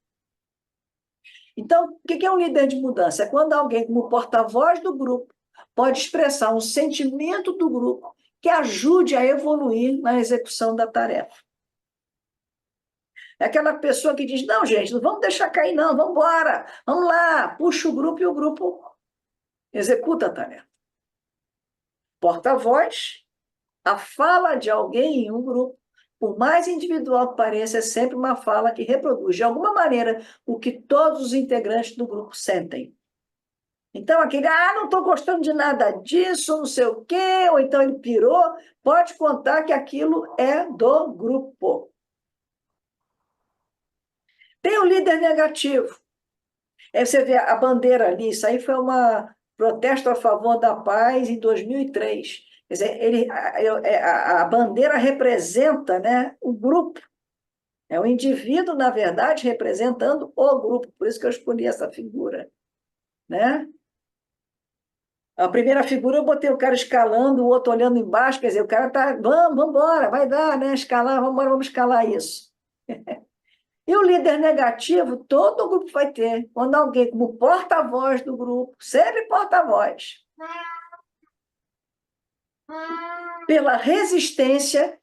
Então, o que é um líder de mudança? É quando alguém, como porta-voz do grupo, pode expressar um sentimento do grupo que ajude a evoluir na execução da tarefa. É aquela pessoa que diz, não, gente, não vamos deixar cair, não, vamos embora, vamos lá, puxa o grupo e o grupo executa a tarefa. Porta-voz, a fala de alguém em um grupo, por mais individual que pareça, é sempre uma fala que reproduz, de alguma maneira, o que todos os integrantes do grupo sentem. Então, aquele, não estou gostando de nada disso, não sei o quê, ou então ele pirou, pode contar que aquilo é do grupo. Tem o líder negativo. Aí você vê a bandeira ali, isso aí foi um protesto a favor da paz em 2003. Quer dizer, a bandeira representa, né, o grupo. É o indivíduo, na verdade, representando o grupo. Por isso que eu escolhi essa figura. Né? A primeira figura eu botei o cara escalando, o outro olhando embaixo, quer dizer, o cara está, vamos embora, vai dar, né? Escalar, vamos escalar isso. E o líder negativo, todo o grupo vai ter. Quando alguém, como porta-voz do grupo, sempre porta-voz, pela resistência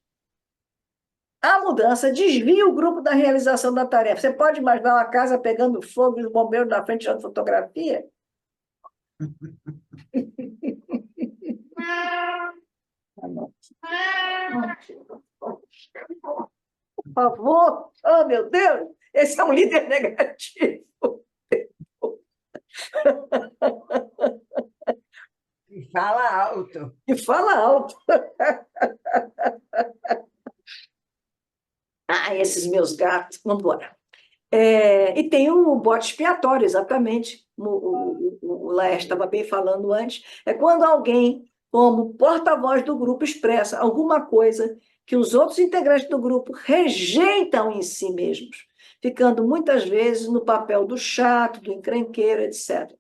à mudança, desvia o grupo da realização da tarefa. Você pode imaginar uma casa pegando fogo e os bombeiros na frente tirando fotografia? Por favor, oh meu Deus, esse é um líder negativo. E fala alto. E fala alto. Esses meus gatos, vamos embora. E tem o bode expiatório, exatamente, o Laércio estava bem falando antes, é quando alguém, como porta-voz do grupo, expressa alguma coisa que os outros integrantes do grupo rejeitam em si mesmos, ficando muitas vezes no papel do chato, do encrenqueiro, etc.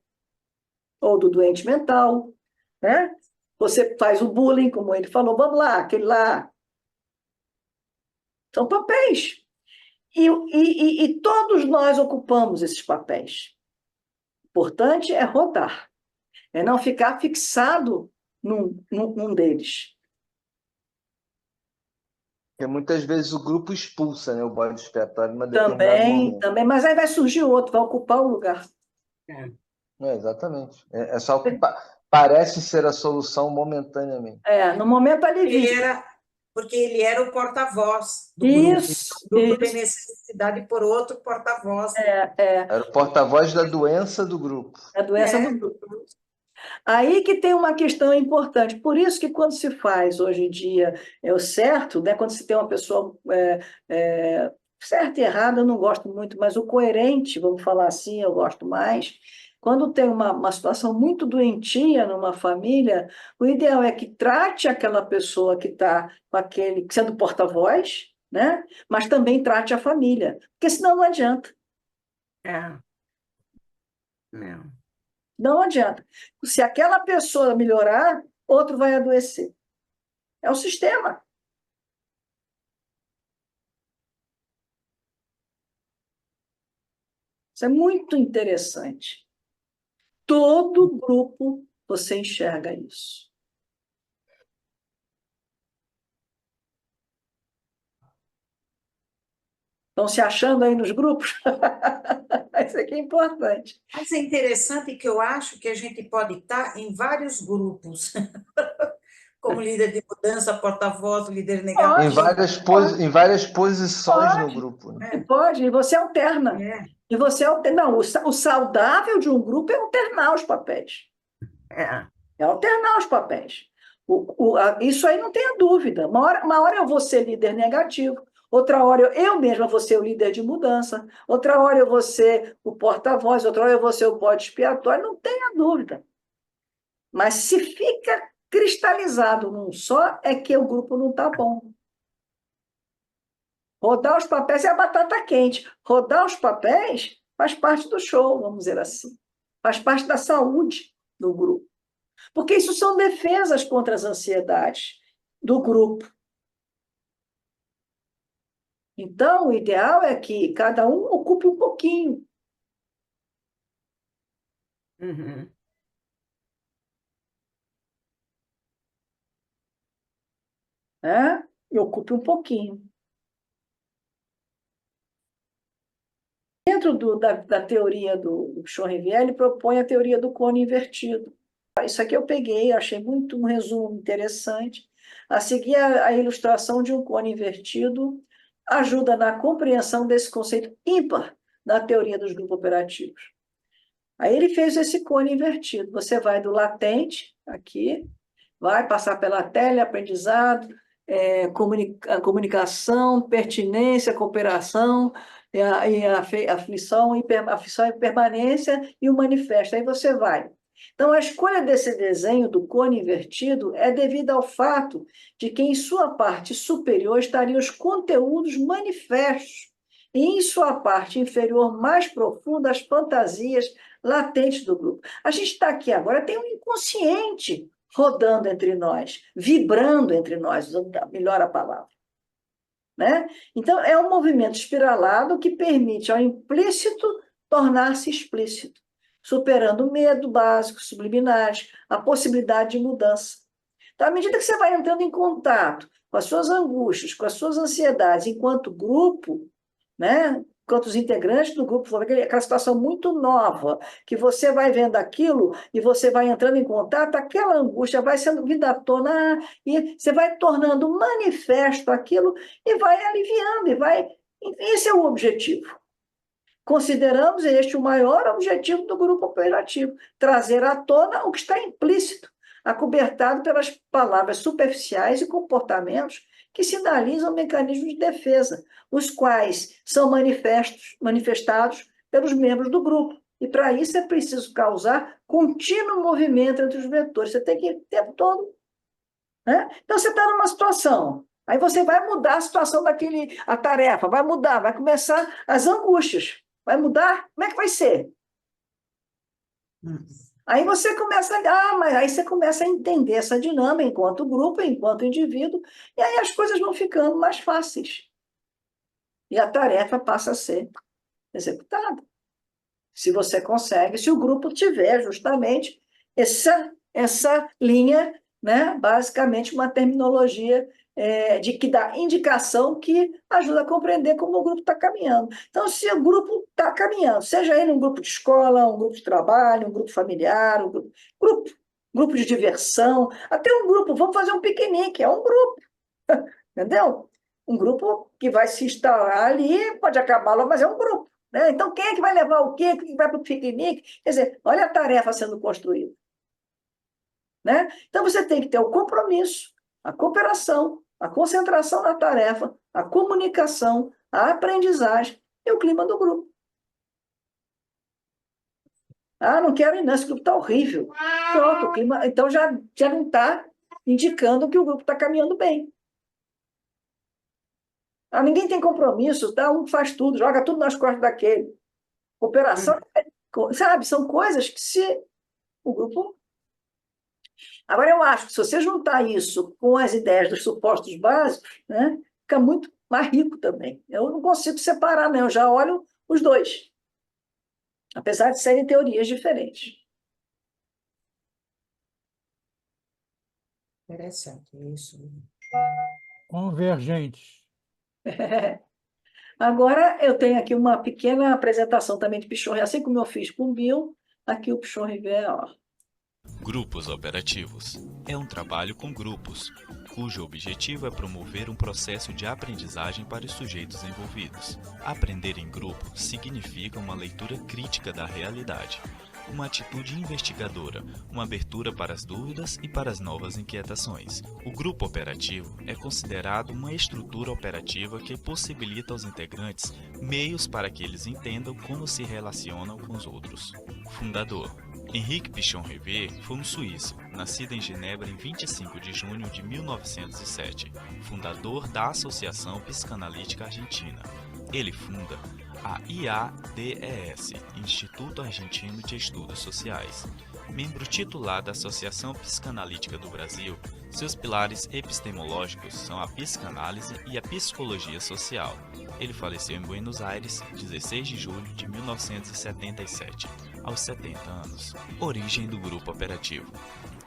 Ou do doente mental, né? Você faz o bullying, como ele falou, vamos lá, aquele lá. São papéis. E todos nós ocupamos esses papéis. O importante é rodar, é não ficar fixado num deles. Porque muitas vezes o grupo expulsa, né, o bode expiatório numa determinada momento. Também, mas aí vai surgir outro, vai ocupar o lugar. Exatamente. É só que parece ser a solução momentaneamente. No momento alivia. Porque ele era o porta-voz do Isso, grupo. O grupo tem necessidade por outro porta-voz. Era o porta-voz da doença do grupo. A doença do grupo. Aí que tem uma questão importante. Por isso que quando se faz hoje em dia o certo, né, quando se tem uma pessoa certa e errada, eu não gosto muito, mas o coerente, vamos falar assim, eu gosto mais. Quando tem uma situação muito doentia numa família, o ideal é que trate aquela pessoa que está com aquele, sendo porta-voz, né? Mas também trate a família, porque senão não adianta. Não adianta. Se aquela pessoa melhorar, outro vai adoecer. É o sistema. Isso é muito interessante. Todo grupo você enxerga isso. Estão se achando aí nos grupos? Isso aqui é importante. Mas é interessante que eu acho que a gente pode estar em vários grupos. como líder de mudança, porta-voz, líder negativo. Em várias posições no grupo, né? Pode, e você alterna. É, E você alterna. Não, o saudável de um grupo é alternar os papéis. É. É alternar os papéis. Isso aí não tenha dúvida. Uma hora eu vou ser líder negativo, outra hora eu mesma vou ser o líder de mudança, outra hora eu vou ser o porta-voz, outra hora eu vou ser o bode expiatório, não tenha dúvida. Mas se fica cristalizado num só, é que o grupo não está bom. Rodar os papéis é a batata quente. Rodar os papéis faz parte do show, vamos dizer assim. Faz parte da saúde do grupo. Porque isso são defesas contra as ansiedades do grupo. Então, o ideal é que cada um ocupe um pouquinho. Uhum. Né? E ocupe um pouquinho. Dentro da teoria do Schoenrieder, ele propõe a teoria do cone invertido. Isso aqui eu peguei, achei um resumo interessante. A seguir, a ilustração de um cone invertido ajuda na compreensão desse conceito ímpar da teoria dos grupos operativos. Aí ele fez esse cone invertido. Você vai do latente, aqui, vai passar pela teleaprendizado, comunicação, pertinência, cooperação, e a aflição e permanência e o manifesto. Aí você vai. Então, a escolha desse desenho do cone invertido é devida ao fato de que em sua parte superior estariam os conteúdos manifestos e em sua parte inferior mais profunda as fantasias latentes do grupo. A gente está aqui agora, tem um inconsciente rodando entre nós, vibrando entre nós, usando melhor a palavra. Né? Então, é um movimento espiralado que permite ao implícito tornar-se explícito, superando o medo básico, subliminares, a possibilidade de mudança. Então, à medida que você vai entrando em contato com as suas angústias, com as suas ansiedades, enquanto grupo, né? Enquanto os integrantes do grupo, aquela situação muito nova, que você vai vendo aquilo e você vai entrando em contato, aquela angústia vai sendo vinda à tona e você vai tornando manifesto aquilo e vai aliviando, e vai... Esse é o objetivo. Consideramos este o maior objetivo do grupo operativo, trazer à tona o que está implícito, acobertado pelas palavras superficiais e comportamentos que sinalizam mecanismos de defesa, os quais são manifestados pelos membros do grupo. E, para isso, é preciso causar contínuo movimento entre os vetores. Você tem que ir o tempo todo. Né? Então, você está numa situação, aí você vai mudar a situação a tarefa, vai mudar, vai começar as angústias. Vai mudar? Como é que vai ser? Aí você começa mas aí você começa a entender essa dinâmica enquanto grupo, enquanto indivíduo, e aí as coisas vão ficando mais fáceis. E a tarefa passa a ser executada. Se você consegue, se o grupo tiver justamente essa linha, né, basicamente uma terminologia que dá indicação que ajuda a compreender como o grupo está caminhando. Então, se o grupo está caminhando, seja ele um grupo de escola, um grupo de trabalho, um grupo familiar, um grupo de diversão, até um grupo, vamos fazer um piquenique, é um grupo, entendeu? Um grupo que vai se instalar ali, pode acabar lá, mas é um grupo. Né? Então, quem é que vai levar o quê? Quem vai para o piquenique? Quer dizer, olha a tarefa sendo construída. Né? Então, você tem que ter o compromisso, a cooperação, a concentração na tarefa, a comunicação, a aprendizagem e o clima do grupo. Não quero ir, não, esse grupo está horrível. Pronto, o clima, então já não está indicando que o grupo está caminhando bem. Ninguém tem compromisso, tá? Um faz tudo, joga tudo nas costas daquele. Cooperação, sabe? São coisas que se o grupo... Agora, eu acho que se você juntar isso com as ideias dos supostos básicos, né, fica muito mais rico também. Eu não consigo separar, não. Eu já olho os dois, apesar de serem teorias diferentes. Interessante isso. Convergentes. Agora, eu tenho aqui uma pequena apresentação também de Pichon, assim como eu fiz com o Bill, aqui o Pichon River, ó. Grupos operativos. é um trabalho com grupos, cujo objetivo é promover um processo de aprendizagem para os sujeitos envolvidos. Aprender em grupo significa uma leitura crítica da realidade, uma atitude investigadora, uma abertura para as dúvidas e para as novas inquietações. O grupo operativo é considerado uma estrutura operativa que possibilita aos integrantes meios para que eles entendam como se relacionam com os outros. Fundador: Henrique Pichon-Rivière foi um suíço, nascido em Genebra em 25 de junho de 1907, fundador da Associação Psicanalítica Argentina. Ele funda a IADES, Instituto Argentino de Estudos Sociais. Membro titular da Associação Psicanalítica do Brasil, seus pilares epistemológicos são a psicanálise e a psicologia social. Ele faleceu em Buenos Aires, 16 de julho de 1977, aos 70 anos. Origem do grupo operativo.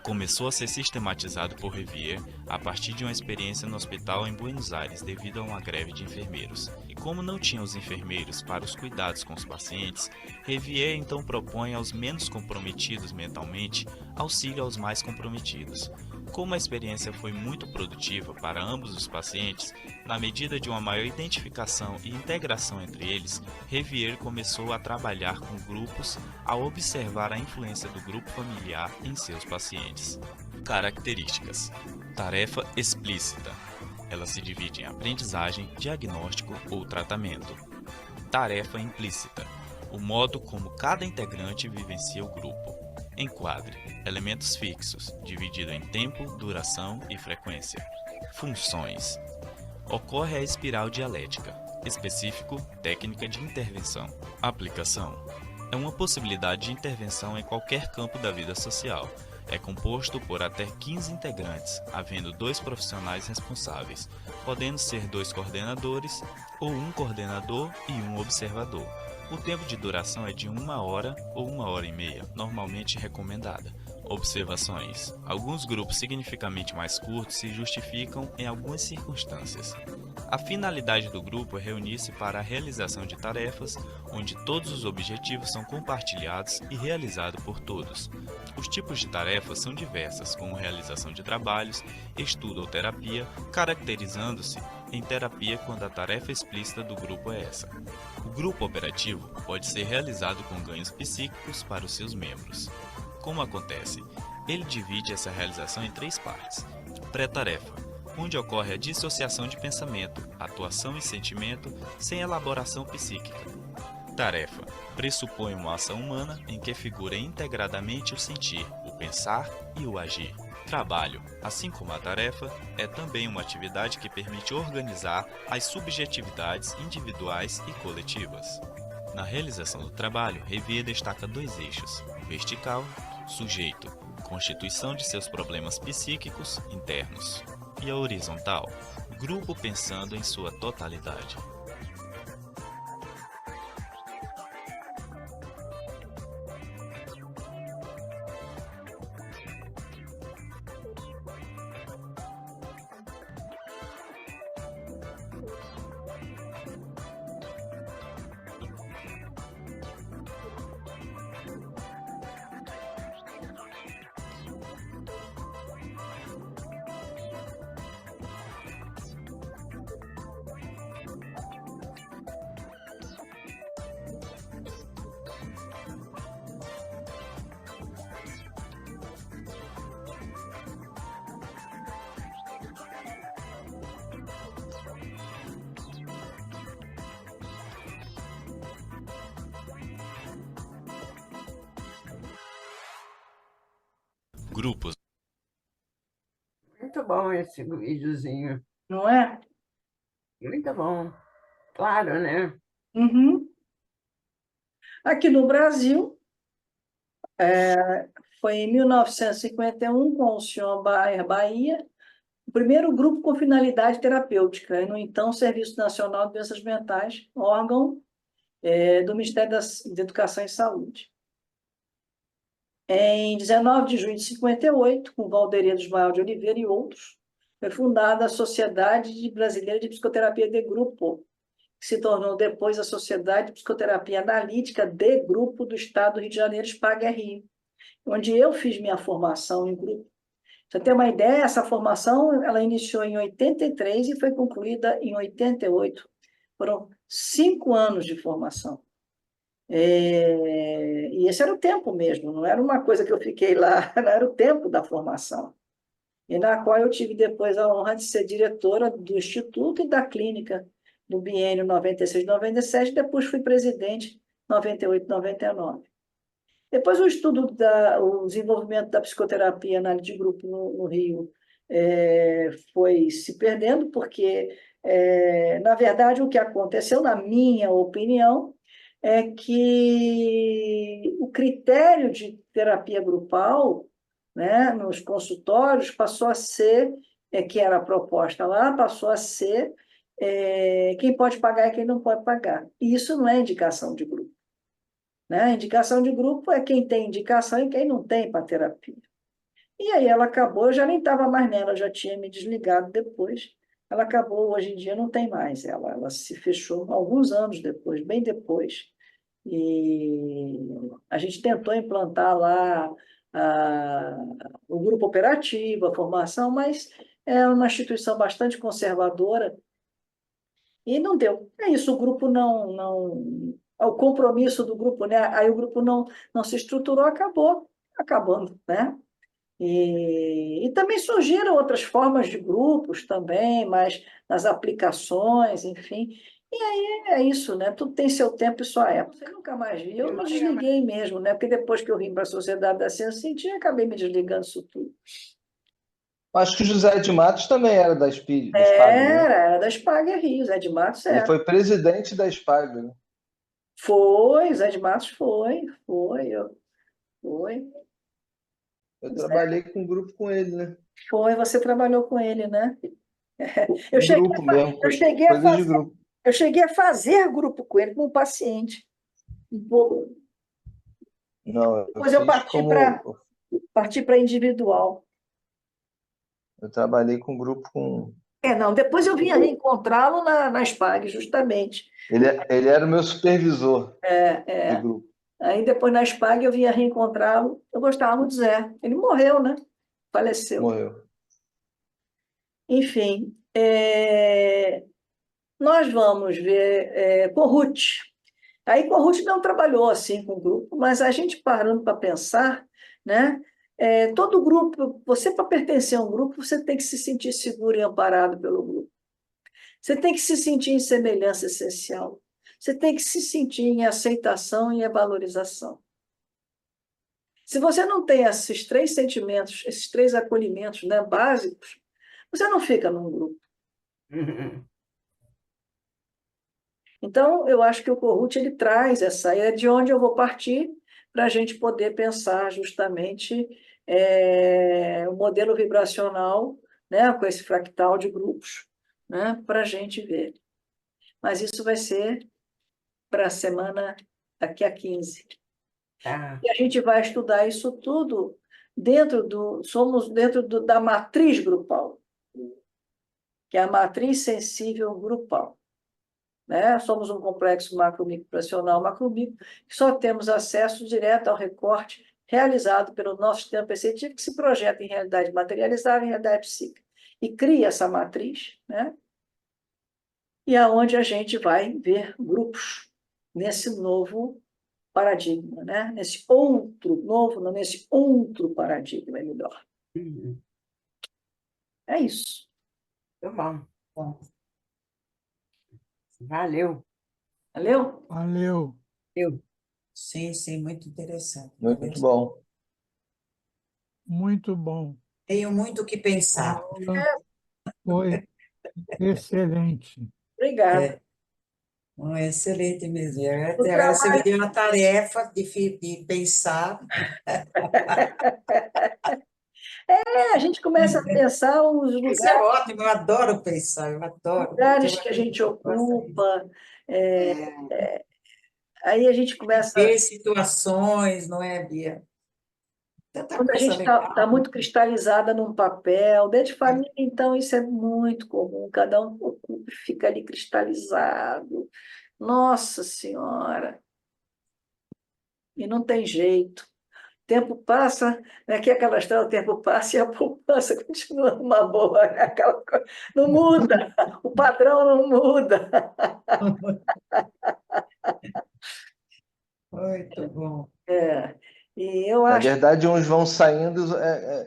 Começou a ser sistematizado por Rivière a partir de uma experiência no hospital em Buenos Aires devido a uma greve de enfermeiros. E como não tinha os enfermeiros para os cuidados com os pacientes, Rivière então propõe aos menos comprometidos mentalmente auxílio aos mais comprometidos. Como a experiência foi muito produtiva para ambos os pacientes, na medida de uma maior identificação e integração entre eles, Rivière começou a trabalhar com grupos ao observar a influência do grupo familiar em seus pacientes. Características: tarefa explícita. Ela se divide em aprendizagem, diagnóstico ou tratamento. Tarefa implícita. O modo como cada integrante vivencia o grupo. Enquadre: elementos fixos, dividido em tempo, duração e frequência. Funções: ocorre a espiral dialética. Específico: técnica de intervenção. Aplicação: é uma possibilidade de intervenção em qualquer campo da vida social. É composto por até 15 integrantes, havendo 2 profissionais responsáveis, podendo ser 2 coordenadores ou um coordenador e um observador. O tempo de duração é de 1 hora ou 1 hora e meia, normalmente recomendada. Observações: alguns grupos significativamente mais curtos se justificam em algumas circunstâncias. A finalidade do grupo é reunir-se para a realização de tarefas, onde todos os objetivos são compartilhados e realizados por todos. Os tipos de tarefas são diversas, como realização de trabalhos, estudo ou terapia, caracterizando-se em terapia quando a tarefa explícita do grupo é essa. O grupo operativo pode ser realizado com ganhos psíquicos para os seus membros. Como acontece? Ele divide essa realização em 3 partes. Pré-tarefa, onde ocorre a dissociação de pensamento, atuação e sentimento sem elaboração psíquica. Tarefa, pressupõe uma ação humana em que figura integradamente o sentir, o pensar e o agir. Trabalho, assim como a tarefa, é também uma atividade que permite organizar as subjetividades individuais e coletivas. Na realização do trabalho, Rivière destaca 2 eixos: vertical, sujeito, constituição de seus problemas psíquicos internos, e a horizontal, grupo pensando em sua totalidade. Grupos. Muito bom esse videozinho. Não é? Muito bom. Claro, né? Uhum. Aqui no Brasil, foi em 1951, com o senhor Baer Bahia, o primeiro grupo com finalidade terapêutica, e, no então Serviço Nacional de Doenças Mentais, órgão do Ministério da Educação e Saúde. Em 19 de junho de 58, com Valderia dos Mael de Oliveira e outros, foi fundada a Sociedade Brasileira de Psicoterapia de Grupo, que se tornou depois a Sociedade de Psicoterapia Analítica de Grupo do Estado do Rio de Janeiro, SPAG-RI, onde eu fiz minha formação em grupo. Pra você ter uma ideia, essa formação ela iniciou em 83 e foi concluída em 88. Foram 5 anos de formação. E esse era o tempo mesmo, não era uma coisa que eu fiquei lá, não era o tempo da formação. E na qual eu tive depois a honra de ser diretora do Instituto e da clínica no biênio 96-97, depois fui presidente 98-99. Depois o desenvolvimento da psicoterapia, análise de grupo no Rio, foi se perdendo, porque, na verdade, o que aconteceu, na minha opinião, é que o critério de terapia grupal, né, nos consultórios passou a ser, que era a proposta lá, passou a ser quem pode pagar e quem não pode pagar. E isso não é indicação de grupo. Né? A indicação de grupo é quem tem indicação e quem não tem para terapia. E aí ela acabou, eu já nem estava mais nela, eu já tinha me desligado depois. Ela acabou, hoje em dia não tem mais ela se fechou alguns anos depois, bem depois. E a gente tentou implantar lá o grupo operativo, a formação, mas é uma instituição bastante conservadora e não deu. É isso, o grupo não o compromisso do grupo, né? Aí o grupo não se estruturou, acabando, né? E também surgiram outras formas de grupos também, mas nas aplicações, enfim. E aí é isso, né? Tudo tem seu tempo e sua época. Eu nunca mais vi, eu me desliguei mesmo, né? Porque depois que eu vim para a Sociedade da Ciência Científica, acabei me desligando disso tudo. Acho que o José de Matos também era da SPAG, né? Era da Spag Rio, Zé de Matos Ele era. foi presidente da SPAG, né? Foi, Zé de Matos foi. Eu trabalhei com um grupo com ele, né? Foi, você trabalhou com ele, né? Eu Um cheguei, grupo mesmo, eu cheguei a coisas de fazer, grupo. eu cheguei a fazer grupo com ele, como paciente. Não, eu Depois eu fiz como. parti para individual. Eu trabalhei com um grupo com. Não, depois eu vinha reencontrá-lo na SPAG, justamente. Ele era o meu supervisor de É. grupo. Aí depois na SPAG eu vinha reencontrá-lo. Eu gostava muito do Zé. Ele morreu, né? Faleceu. Morreu. Enfim, nós vamos ver Corrute. Aí Corrute não trabalhou assim com o grupo, mas a gente parando para pensar, né? Todo grupo, você para pertencer a um grupo, você tem que se sentir seguro e amparado pelo grupo. Você tem que se sentir em semelhança essencial. Você tem que se sentir em aceitação e valorização. Se você não tem esses 3 sentimentos, esses 3 acolhimentos, né, básicos, você não fica num grupo. Então, eu acho que o Corrute ele traz essa, é de onde eu vou partir para a gente poder pensar justamente o modelo vibracional, né, com esse fractal de grupos, né, para a gente ver. Mas isso vai ser para a semana daqui a 15. Tá. E a gente vai estudar isso tudo somos dentro da matriz grupal, que é a matriz sensível grupal. Né? Somos um complexo macro-micro-fracional macro-micro, que só temos acesso direto ao recorte realizado pelo nosso sistema perceptivo, que se projeta em realidade materializada, em realidade psíquica, e cria essa matriz, né? E aonde a gente vai ver grupos nesse novo paradigma, né? Nesse outro paradigma, é melhor. É isso. Muito bom. Bom, Valeu. Valeu? Valeu. sim, muito interessante. Muito bom. Muito bom. Tenho muito o que pensar. Foi excelente. Obrigada. Excelente mesmo. O Agora você me trabalho- deu uma tarefa de pensar. a gente começa a pensar os Isso é lugares, ótimo, eu adoro pensar, eu adoro. lugares que a gente ocupa, aí a gente começa. Ver situações, não é, Bia? Tanta Quando a coisa gente legal. está muito cristalizada num papel, dentro de família, então, isso é muito comum, cada um ocupa e fica ali cristalizado. Nossa Senhora! E não tem jeito. tempo passa, né? Que é aquela história, o tempo passa e a poupança continua uma boa, né? Aquela coisa, não muda, o padrão não muda. Muito bom. É, e eu Na acho verdade, uns vão saindo,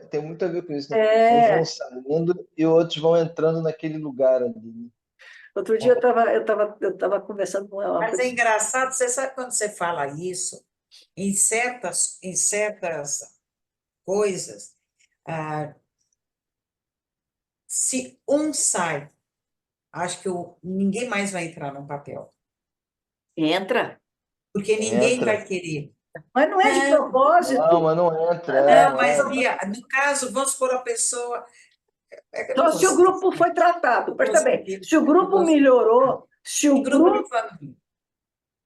tem muito a ver com isso, né? Uns vão é, saindo e outros vão entrando naquele lugar ali, né? outro dia eu tava conversando com uma Mas é pessoa. engraçado, você sabe quando você fala isso, em certas coisas, ah, se um sai, acho que ninguém mais vai entrar no papel, Entra, porque ninguém Entra. vai querer. mas não é de Não, Não, propósito. mas não entra, não, não mas, entra. Bia, no caso, vamos supor a pessoa. É que eu não Só vou se o citar, grupo foi tratado. não vou Presta bem, citar, se o não grupo vou citar. melhorou, se Em o grupo de grupo, família.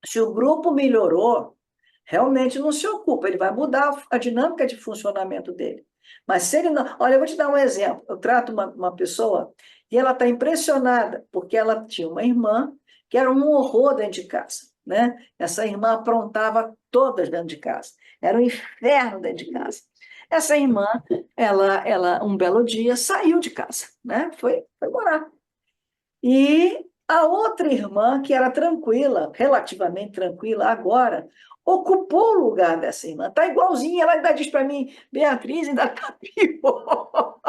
se o grupo melhorou, realmente não se ocupa, ele vai mudar a dinâmica de funcionamento dele. Mas se ele não. Olha, eu vou te dar um exemplo. Eu trato uma pessoa e ela está impressionada, porque ela tinha uma irmã que era um horror dentro de casa, né? Essa irmã aprontava todas dentro de casa. Era um inferno dentro de casa. Essa irmã, ela um belo dia saiu de casa, né? Foi morar. E a outra irmã, que era tranquila, relativamente tranquila agora, ocupou o lugar dessa irmã. Está igualzinha, ela ainda diz para mim, Beatriz, ainda está pior.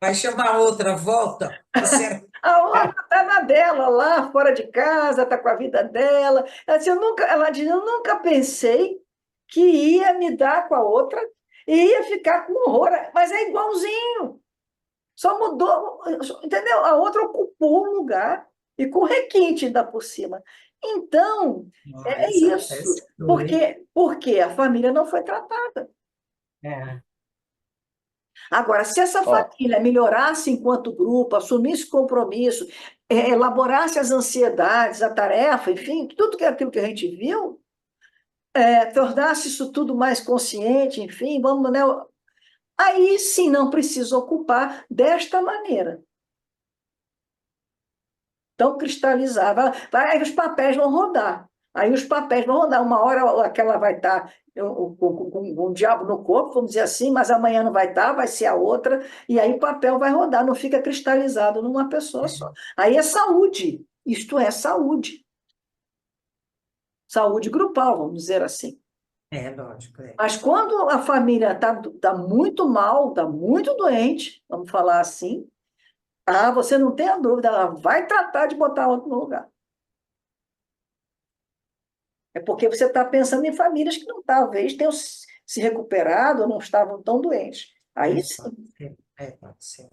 Vai chamar outra, volta. Você A outra está na dela, lá fora de casa, está com a vida dela. Ela diz, eu nunca pensei que ia me dar com a outra e ia ficar com horror, mas é igualzinho. Só mudou, entendeu? A outra ocupou um lugar e com requinte ainda por cima. Então, é essa isso. é dura, hein? Porque a família não foi tratada. É. Agora, se essa Ó, família melhorasse enquanto grupo, assumisse compromisso, elaborasse as ansiedades, a tarefa, enfim, tudo que é aquilo que a gente viu, tornasse isso tudo mais consciente, enfim, vamos, né? Aí sim não precisa ocupar desta maneira. Tão cristalizada. Aí os papéis vão rodar. Aí os papéis vão rodar. Uma hora aquela vai estar com o diabo no corpo, vamos dizer assim, mas amanhã não vai estar, vai ser a outra, e aí o papel vai rodar, não fica cristalizado numa pessoa só. Aí é saúde. Isto é saúde. Saúde grupal, vamos dizer assim. É, lógico. É. Mas quando a família está muito mal, está muito doente, vamos falar assim, você não tem a dúvida, ela vai tratar de botar outro no lugar. É porque você está pensando em famílias que não talvez tenham se recuperado ou não estavam tão doentes. Aí sim. Pode ser. Pode ser.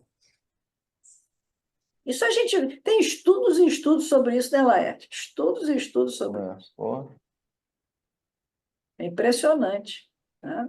Isso a gente tem estudos e estudos sobre isso, né, Laerte? Estudos e estudos sobre isso. pô, É impressionante, né?